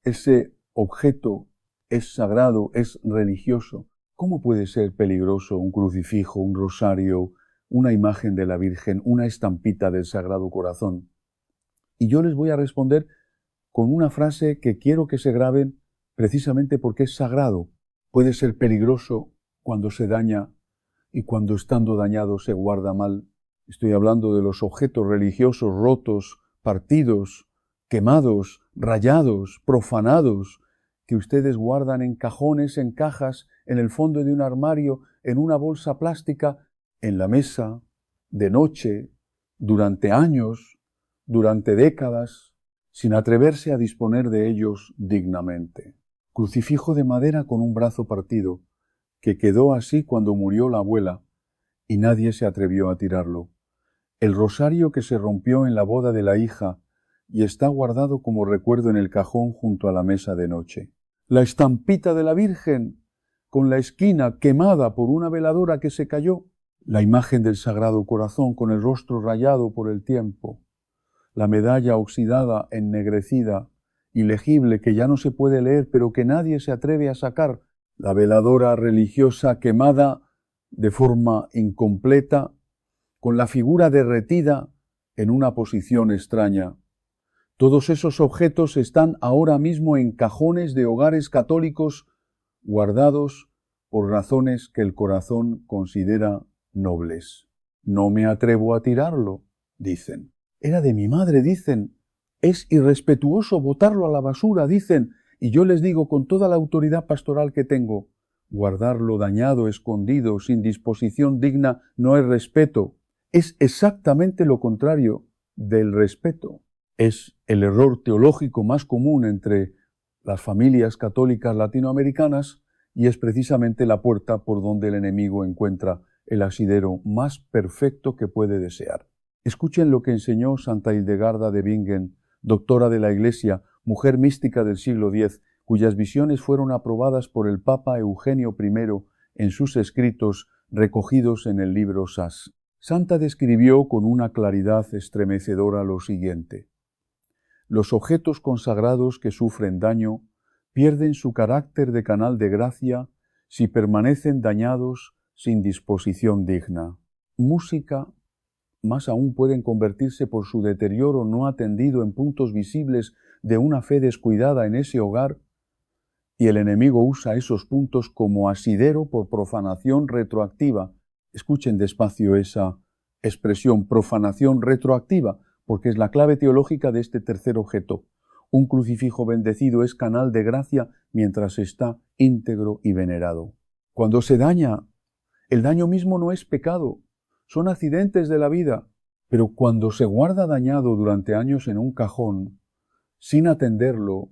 ese objeto es sagrado, es religioso. ¿Cómo puede ser peligroso un crucifijo, un rosario, una imagen de la Virgen, una estampita del Sagrado Corazón? Y yo les voy a responder con una frase que quiero que se graben precisamente porque es sagrado. Puede ser peligroso cuando se daña y cuando estando dañado se guarda mal. Estoy hablando de los objetos religiosos rotos, partidos, quemados, rayados, profanados, que ustedes guardan en cajones, en cajas, en el fondo de un armario, en una bolsa plástica, en la mesa, de noche, durante años, durante décadas, sin atreverse a disponer de ellos dignamente. Crucifijo de madera con un brazo partido, que quedó así cuando murió la abuela, y nadie se atrevió a tirarlo. El rosario que se rompió en la boda de la hija y está guardado como recuerdo en el cajón junto a la mesa de noche. La estampita de la Virgen, con la esquina quemada por una veladora que se cayó. La imagen del Sagrado Corazón con el rostro rayado por el tiempo. La medalla oxidada, ennegrecida, ilegible, que ya no se puede leer, pero que nadie se atreve a sacar. La veladora religiosa quemada de forma incompleta, con la figura derretida en una posición extraña. Todos esos objetos están ahora mismo en cajones de hogares católicos guardados por razones que el corazón considera nobles. No me atrevo a tirarlo, dicen. Era de mi madre, dicen. Es irrespetuoso botarlo a la basura, dicen. Y yo les digo con toda la autoridad pastoral que tengo, guardarlo dañado, escondido, sin disposición digna, no es respeto. Es exactamente lo contrario del respeto. Es el error teológico más común entre las familias católicas latinoamericanas y es precisamente la puerta por donde el enemigo encuentra el asidero más perfecto que puede desear. Escuchen lo que enseñó Santa Hildegarda de Bingen, doctora de la Iglesia, mujer mística del siglo X, cuyas visiones fueron aprobadas por el Papa Eugenio I en sus escritos recogidos en el libro Sas. Santa describió con una claridad estremecedora lo siguiente: los objetos consagrados que sufren daño pierden su carácter de canal de gracia si permanecen dañados sin disposición digna. Música, más aún, pueden convertirse por su deterioro no atendido en puntos visibles de una fe descuidada en ese hogar, y el enemigo usa esos puntos como asidero por profanación retroactiva. Escuchen despacio esa expresión, profanación retroactiva, porque es la clave teológica de este tercer objeto. Un crucifijo bendecido es canal de gracia mientras está íntegro y venerado. Cuando se daña, el daño mismo no es pecado, son accidentes de la vida, pero cuando se guarda dañado durante años en un cajón, sin atenderlo,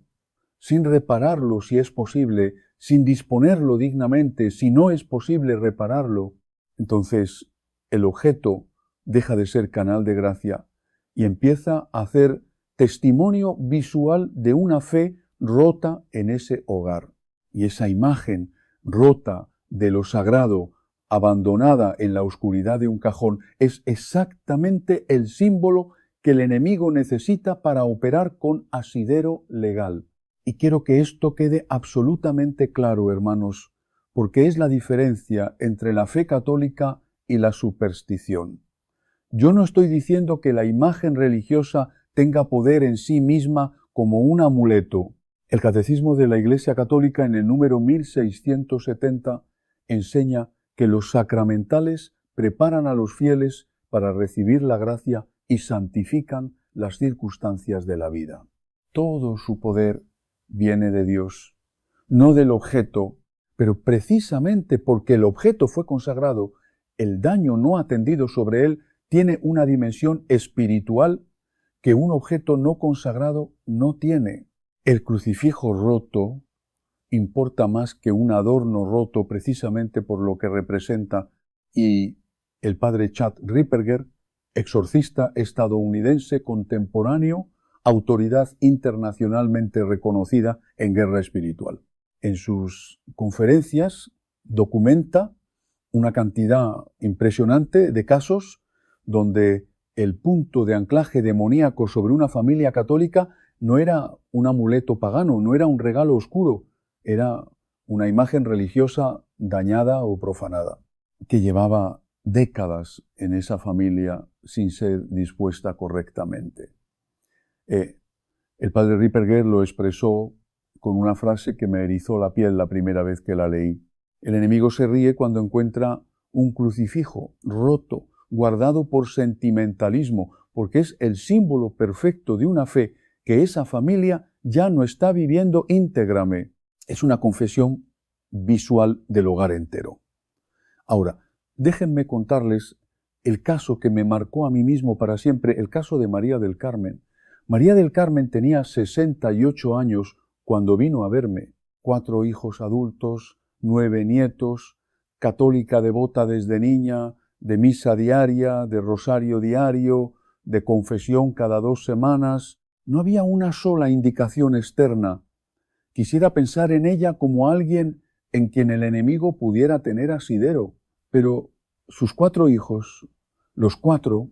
sin repararlo si es posible, sin disponerlo dignamente, si no es posible repararlo, entonces el objeto deja de ser canal de gracia y empieza a hacer testimonio visual de una fe rota en ese hogar. Y esa imagen rota de lo sagrado, abandonada en la oscuridad de un cajón, es exactamente el símbolo que el enemigo necesita para operar con asidero legal. Y quiero que esto quede absolutamente claro, hermanos, porque es la diferencia entre la fe católica y la superstición. Yo no estoy diciendo que la imagen religiosa tenga poder en sí misma como un amuleto. El Catecismo de la Iglesia Católica en el número 1670 enseña que los sacramentales preparan a los fieles para recibir la gracia y santifican las circunstancias de la vida. Todo su poder viene de Dios, no del objeto, pero precisamente porque el objeto fue consagrado, el daño no atendido sobre él tiene una dimensión espiritual que un objeto no consagrado no tiene. El crucifijo roto importa más que un adorno roto precisamente por lo que representa, y el padre Chad Ripperger, exorcista estadounidense contemporáneo, autoridad internacionalmente reconocida en guerra espiritual. En sus conferencias documenta una cantidad impresionante de casos donde el punto de anclaje demoníaco sobre una familia católica no era un amuleto pagano, no era un regalo oscuro, era una imagen religiosa dañada o profanada, que llevaba décadas en esa familia sin ser dispuesta correctamente. El padre Ripperger lo expresó con una frase que me erizó la piel la primera vez que la leí. El enemigo se ríe cuando encuentra un crucifijo roto, guardado por sentimentalismo, porque es el símbolo perfecto de una fe que esa familia ya no está viviendo íntegramente. Es una confesión visual del hogar entero. Ahora, déjenme contarles el caso que me marcó a mí mismo para siempre, el caso de María del Carmen. María del Carmen tenía 68 años cuando vino a verme, 4 hijos adultos, 9 nietos, católica devota desde niña, de misa diaria, de rosario diario, de confesión cada 2 semanas. No había una sola indicación externa. Quisiera pensar en ella como alguien en quien el enemigo pudiera tener asidero, pero sus 4 hijos, los 4,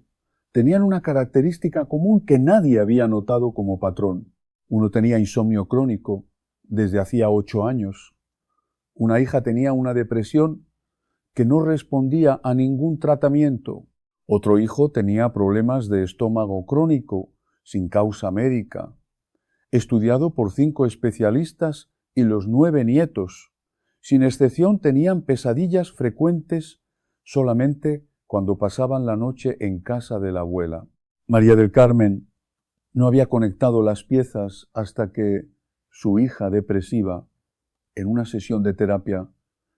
tenían una característica común que nadie había notado como patrón. Uno tenía insomnio crónico desde hacía 8 años. Una hija tenía una depresión que no respondía a ningún tratamiento. Otro hijo tenía problemas de estómago crónico, sin causa médica, estudiado por 5 especialistas y los 9 nietos, Sin excepción tenían pesadillas frecuentes solamente cuando pasaban la noche en casa de la abuela. María del Carmen no había conectado las piezas hasta que su hija depresiva, en una sesión de terapia,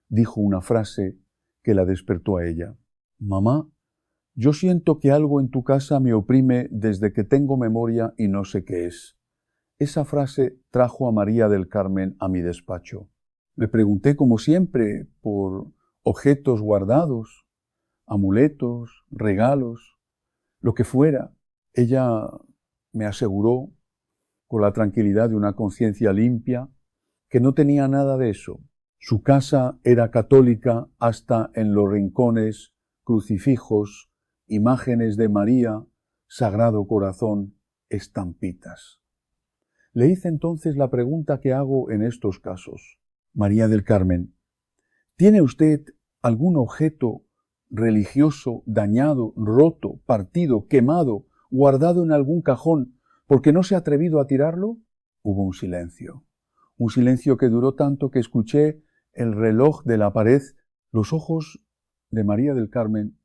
dijo una frase que la despertó a ella. Mamá, yo siento que algo en tu casa me oprime desde que tengo memoria y no sé qué es. Esa frase trajo a María del Carmen a mi despacho. Le pregunté, como siempre, por objetos guardados, amuletos, regalos, lo que fuera. Ella me aseguró, con la tranquilidad de una conciencia limpia, que no tenía nada de eso. Su casa era católica hasta en los rincones, crucifijos, imágenes de María, Sagrado Corazón, estampitas. Le hice entonces la pregunta que hago en estos casos. María del Carmen, ¿tiene usted algún objeto religioso dañado, roto, partido, quemado, guardado en algún cajón porque no se ha atrevido a tirarlo? Hubo un silencio que duró tanto que escuché el reloj de la pared. Los ojos de María del Carmen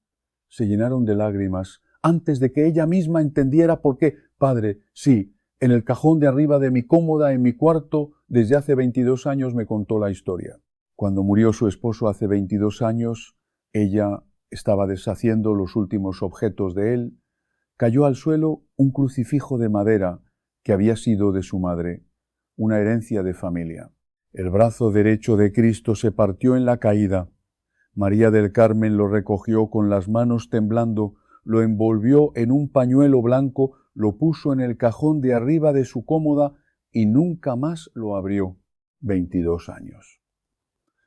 se llenaron de lágrimas antes de que ella misma entendiera por qué. Padre, sí, en el cajón de arriba de mi cómoda, en mi cuarto, desde hace 22 años me contó la historia. Cuando murió su esposo hace 22 años, ella estaba deshaciendo los últimos objetos de él. Cayó al suelo un crucifijo de madera que había sido de su madre, una herencia de familia. El brazo derecho de Cristo se partió en la caída. María del Carmen lo recogió con las manos temblando, lo envolvió en un pañuelo blanco, lo puso en el cajón de arriba de su cómoda y nunca más lo abrió. 22 años.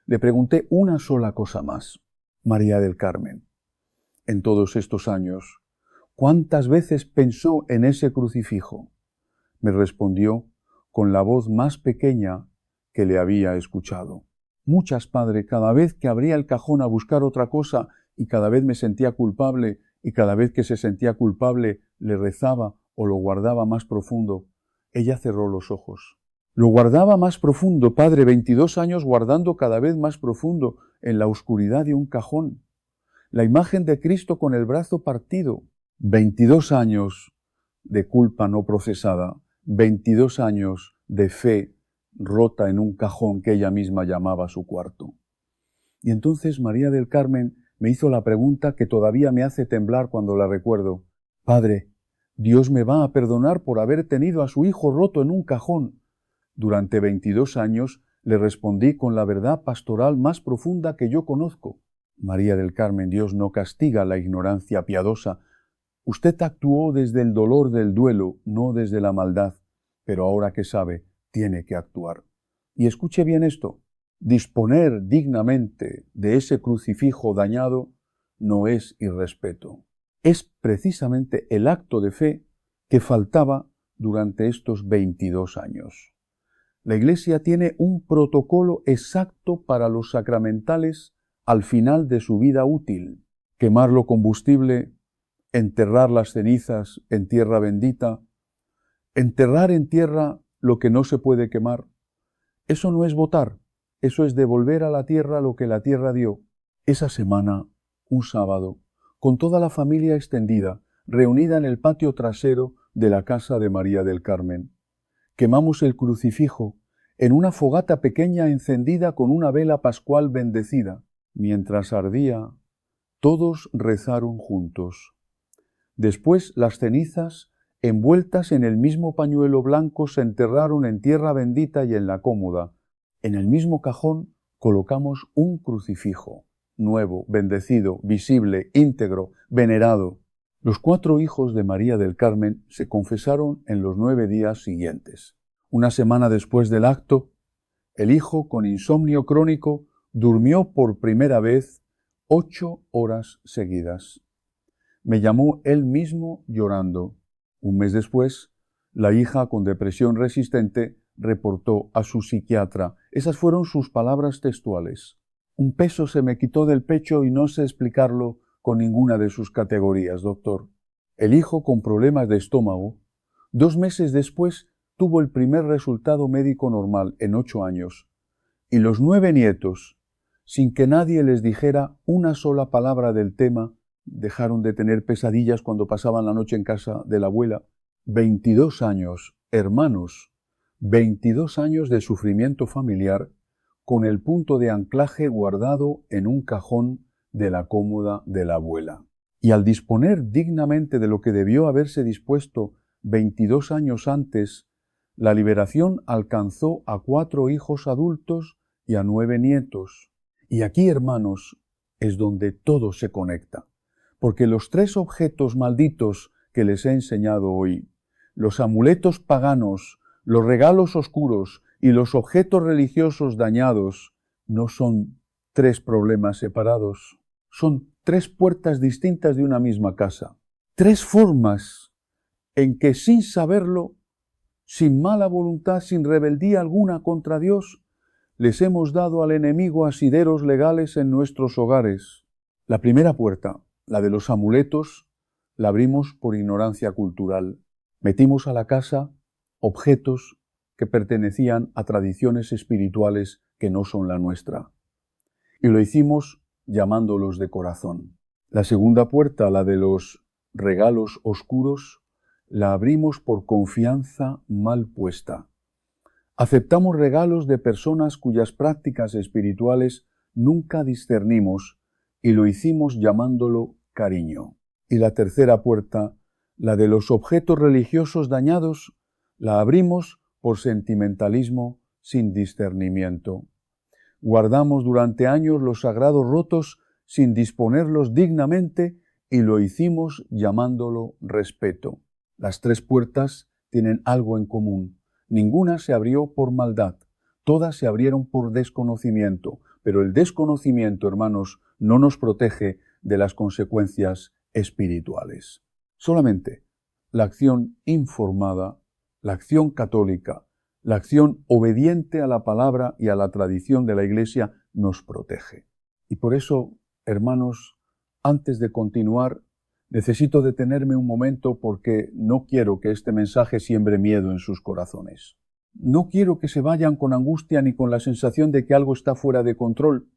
Le pregunté una sola cosa más. María del Carmen, en todos estos años, ¿cuántas veces pensó en ese crucifijo? Me respondió con la voz más pequeña que le había escuchado. Muchas, padre, cada vez que abría el cajón a buscar otra cosa y cada vez me sentía culpable y cada vez que se sentía culpable le rezaba o lo guardaba más profundo. Ella cerró los ojos. Lo guardaba más profundo, padre, 22 años guardando cada vez más profundo en la oscuridad de un cajón. La imagen de Cristo con el brazo partido. 22 años de culpa no procesada, 22 años de fe rota en un cajón que ella misma llamaba su cuarto. Y entonces María del Carmen me hizo la pregunta que todavía me hace temblar cuando la recuerdo. Padre, ¿Dios me va a perdonar por haber tenido a su hijo roto en un cajón? Durante 22 años le respondí con la verdad pastoral más profunda que yo conozco. María del Carmen, Dios no castiga la ignorancia piadosa. Usted actuó desde el dolor del duelo, no desde la maldad, pero ahora que sabe, tiene que actuar. Y escuche bien esto, disponer dignamente de ese crucifijo dañado no es irrespeto. Es precisamente el acto de fe que faltaba durante estos 22 años. La Iglesia tiene un protocolo exacto para los sacramentales al final de su vida útil. Quemar lo combustible, enterrar las cenizas en tierra bendita, enterrar en tierra lo que no se puede quemar. Eso no es votar, eso es devolver a la tierra lo que la tierra dio. Esa semana, un sábado, con toda la familia extendida, reunida en el patio trasero de la casa de María del Carmen, quemamos el crucifijo en una fogata pequeña encendida con una vela pascual bendecida. Mientras ardía, todos rezaron juntos. Después las cenizas, envueltas en el mismo pañuelo blanco, se enterraron en tierra bendita y en la cómoda. En el mismo cajón colocamos un crucifijo, nuevo, bendecido, visible, íntegro, venerado. Los 4 hijos de María del Carmen se confesaron en los 9 días siguientes. Una semana después del acto, el hijo, con insomnio crónico, durmió por primera vez 8 horas seguidas. Me llamó él mismo llorando. Un mes después, la hija, con depresión resistente, reportó a su psiquiatra. Esas fueron sus palabras textuales. Un peso se me quitó del pecho y no sé explicarlo con ninguna de sus categorías, doctor. El hijo, con problemas de estómago, 2 meses después tuvo el primer resultado médico normal en 8 años. Y los 9 nietos, sin que nadie les dijera una sola palabra del tema, dejaron de tener pesadillas cuando pasaban la noche en casa de la abuela. 22 años, hermanos, 22 años de sufrimiento familiar con el punto de anclaje guardado en un cajón de la cómoda de la abuela. Y al disponer dignamente de lo que debió haberse dispuesto 22 años antes, la liberación alcanzó a 4 hijos adultos y a 9 nietos. Y aquí, hermanos, es donde todo se conecta, porque los 3 objetos malditos que les he enseñado hoy, los amuletos paganos, los regalos oscuros y los objetos religiosos dañados, no son 3 problemas separados, son 3 puertas distintas de una misma casa, 3 formas en que sin saberlo, sin mala voluntad, sin rebeldía alguna contra Dios, les hemos dado al enemigo asideros legales en nuestros hogares. La primera puerta, la de los amuletos, la abrimos por ignorancia cultural. Metimos a la casa objetos que pertenecían a tradiciones espirituales que no son la nuestra. Y lo hicimos llamándolos de corazón. La segunda puerta, la de los regalos oscuros, la abrimos por confianza mal puesta. Aceptamos regalos de personas cuyas prácticas espirituales nunca discernimos y lo hicimos llamándolo cariño. Y la tercera puerta, la de los objetos religiosos dañados, la abrimos por sentimentalismo sin discernimiento. Guardamos durante años los sagrados rotos sin disponerlos dignamente y lo hicimos llamándolo respeto. Las 3 puertas tienen algo en común. Ninguna se abrió por maldad, todas se abrieron por desconocimiento, pero el desconocimiento, hermanos, no nos protege de las consecuencias espirituales. Solamente la acción informada, la acción católica, la acción obediente a la palabra y a la tradición de la Iglesia nos protege. Y por eso, hermanos, antes de continuar, necesito detenerme un momento porque no quiero que este mensaje siembre miedo en sus corazones. No quiero que se vayan con angustia ni con la sensación de que algo está fuera de control.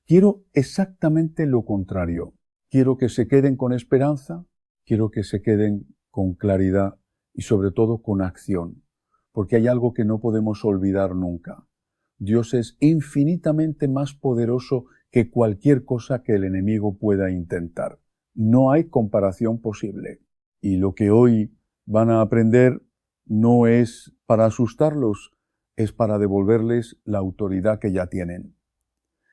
Quiero exactamente lo contrario. Quiero que se queden con esperanza, quiero que se queden con claridad y sobre todo con acción, porque hay algo que no podemos olvidar nunca. Dios es infinitamente más poderoso que cualquier cosa que el enemigo pueda intentar. No hay comparación posible. Y lo que hoy van a aprender no es para asustarlos, es para devolverles la autoridad que ya tienen.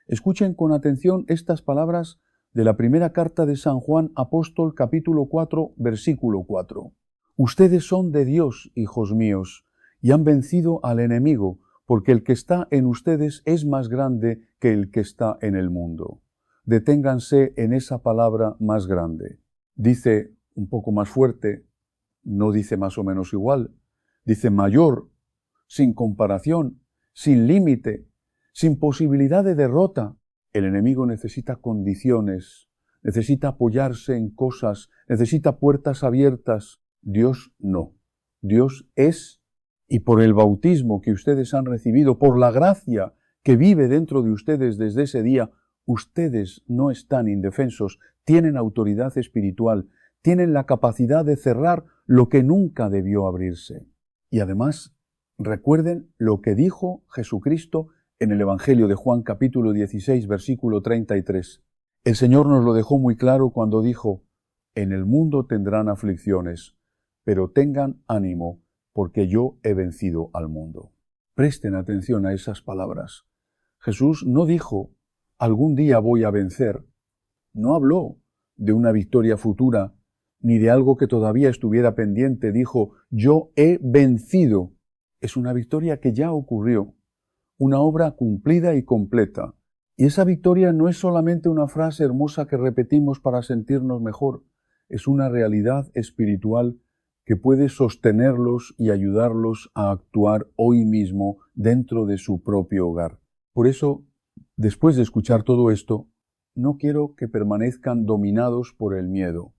Escuchen con atención estas palabras de la primera carta de San Juan Apóstol, capítulo 4, versículo 4. Ustedes son de Dios, hijos míos, y han vencido al enemigo, porque el que está en ustedes es más grande que el que está en el mundo. Deténganse en esa palabra más grande. Dice un poco más fuerte, no dice más o menos igual, dice mayor, sin comparación, sin límite, sin posibilidad de derrota. El enemigo necesita condiciones, necesita apoyarse en cosas, necesita puertas abiertas. Dios no. Dios es, y por el bautismo que ustedes han recibido, por la gracia que vive dentro de ustedes desde ese día, ustedes no están indefensos, tienen autoridad espiritual, tienen la capacidad de cerrar lo que nunca debió abrirse. Y además, recuerden lo que dijo Jesucristo en el Evangelio de Juan capítulo 16, versículo 33. El Señor nos lo dejó muy claro cuando dijo, en el mundo tendrán aflicciones, pero tengan ánimo, porque yo he vencido al mundo. Presten atención a esas palabras. Jesús no dijo, algún día voy a vencer. No habló de una victoria futura, ni de algo que todavía estuviera pendiente. Dijo, yo he vencido. Es una victoria que ya ocurrió, una obra cumplida y completa. Y esa victoria no es solamente una frase hermosa que repetimos para sentirnos mejor, es una realidad espiritual que puede sostenerlos y ayudarlos a actuar hoy mismo dentro de su propio hogar. Por eso, después de escuchar todo esto, no quiero que permanezcan dominados por el miedo.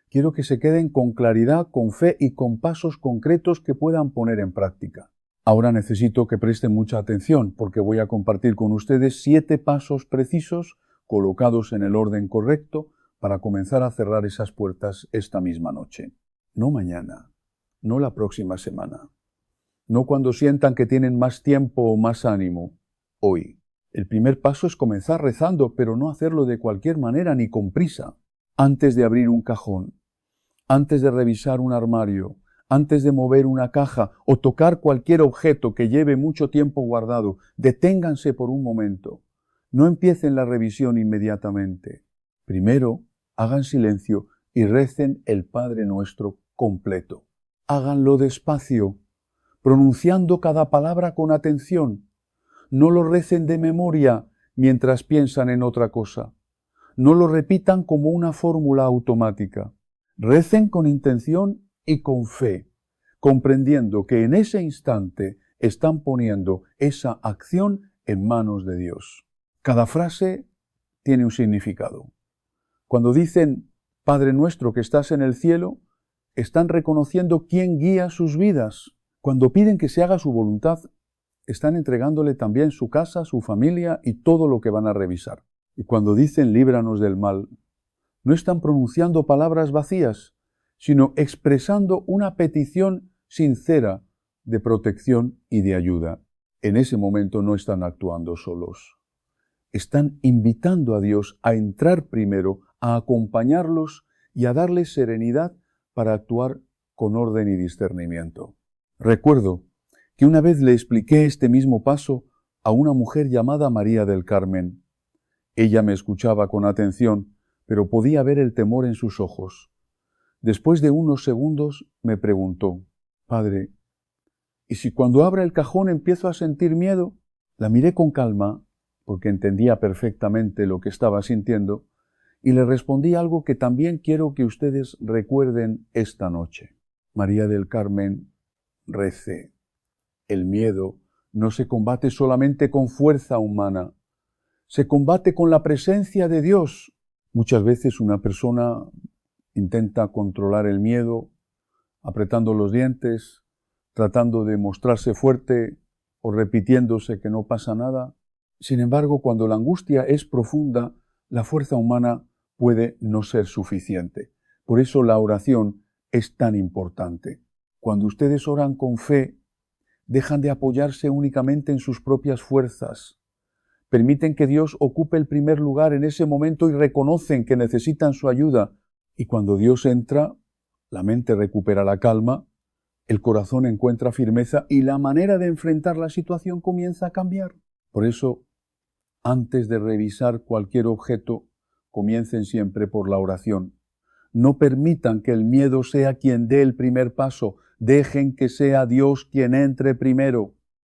Quiero que se queden con claridad, con fe y con pasos concretos que puedan poner en práctica. Ahora necesito que presten mucha atención porque voy a compartir con ustedes 7 pasos precisos colocados en el orden correcto para comenzar a cerrar esas puertas esta misma noche. No mañana, no la próxima semana, no cuando sientan que tienen más tiempo o más ánimo, hoy. El primer paso es comenzar rezando, pero no hacerlo de cualquier manera ni con prisa. Antes de abrir un cajón, antes de revisar un armario, antes de mover una caja o tocar cualquier objeto que lleve mucho tiempo guardado, deténganse por un momento. No empiecen la revisión inmediatamente. Primero, hagan silencio y recen el Padre Nuestro completo. Háganlo despacio, pronunciando cada palabra con atención. No lo recen de memoria mientras piensan en otra cosa. No lo repitan como una fórmula automática. Recen con intención y con fe, comprendiendo que en ese instante están poniendo esa acción en manos de Dios. Cada frase tiene un significado. Cuando dicen, Padre nuestro que estás en el cielo, están reconociendo quién guía sus vidas. Cuando piden que se haga su voluntad, están entregándole también su casa, su familia y todo lo que van a revisar. Y cuando dicen, líbranos del mal, no están pronunciando palabras vacías, sino expresando una petición sincera de protección y de ayuda. En ese momento no están actuando solos. Están invitando a Dios a entrar primero, a acompañarlos y a darles serenidad para actuar con orden y discernimiento. Recuerdo que una vez le expliqué este mismo paso a una mujer llamada María del Carmen. Ella me escuchaba con atención, pero podía ver el temor en sus ojos. Después de unos segundos me preguntó, Padre, ¿y si cuando abra el cajón empiezo a sentir miedo? La miré con calma, porque entendía perfectamente lo que estaba sintiendo, y le respondí algo que también quiero que ustedes recuerden esta noche. María del Carmen, recé. El miedo no se combate solamente con fuerza humana, se combate con la presencia de Dios. Muchas veces una persona intenta controlar el miedo, apretando los dientes, tratando de mostrarse fuerte o repitiéndose que no pasa nada. Sin embargo, cuando la angustia es profunda, la fuerza humana puede no ser suficiente. Por eso la oración es tan importante. Cuando ustedes oran con fe, dejan de apoyarse únicamente en sus propias fuerzas. Permiten que Dios ocupe el primer lugar en ese momento y reconocen que necesitan su ayuda. Y cuando Dios entra, la mente recupera la calma, el corazón encuentra firmeza y la manera de enfrentar la situación comienza a cambiar. Por eso, antes de revisar cualquier objeto, comiencen siempre por la oración. No permitan que el miedo sea quien dé el primer paso. Dejen que sea Dios quien entre primero.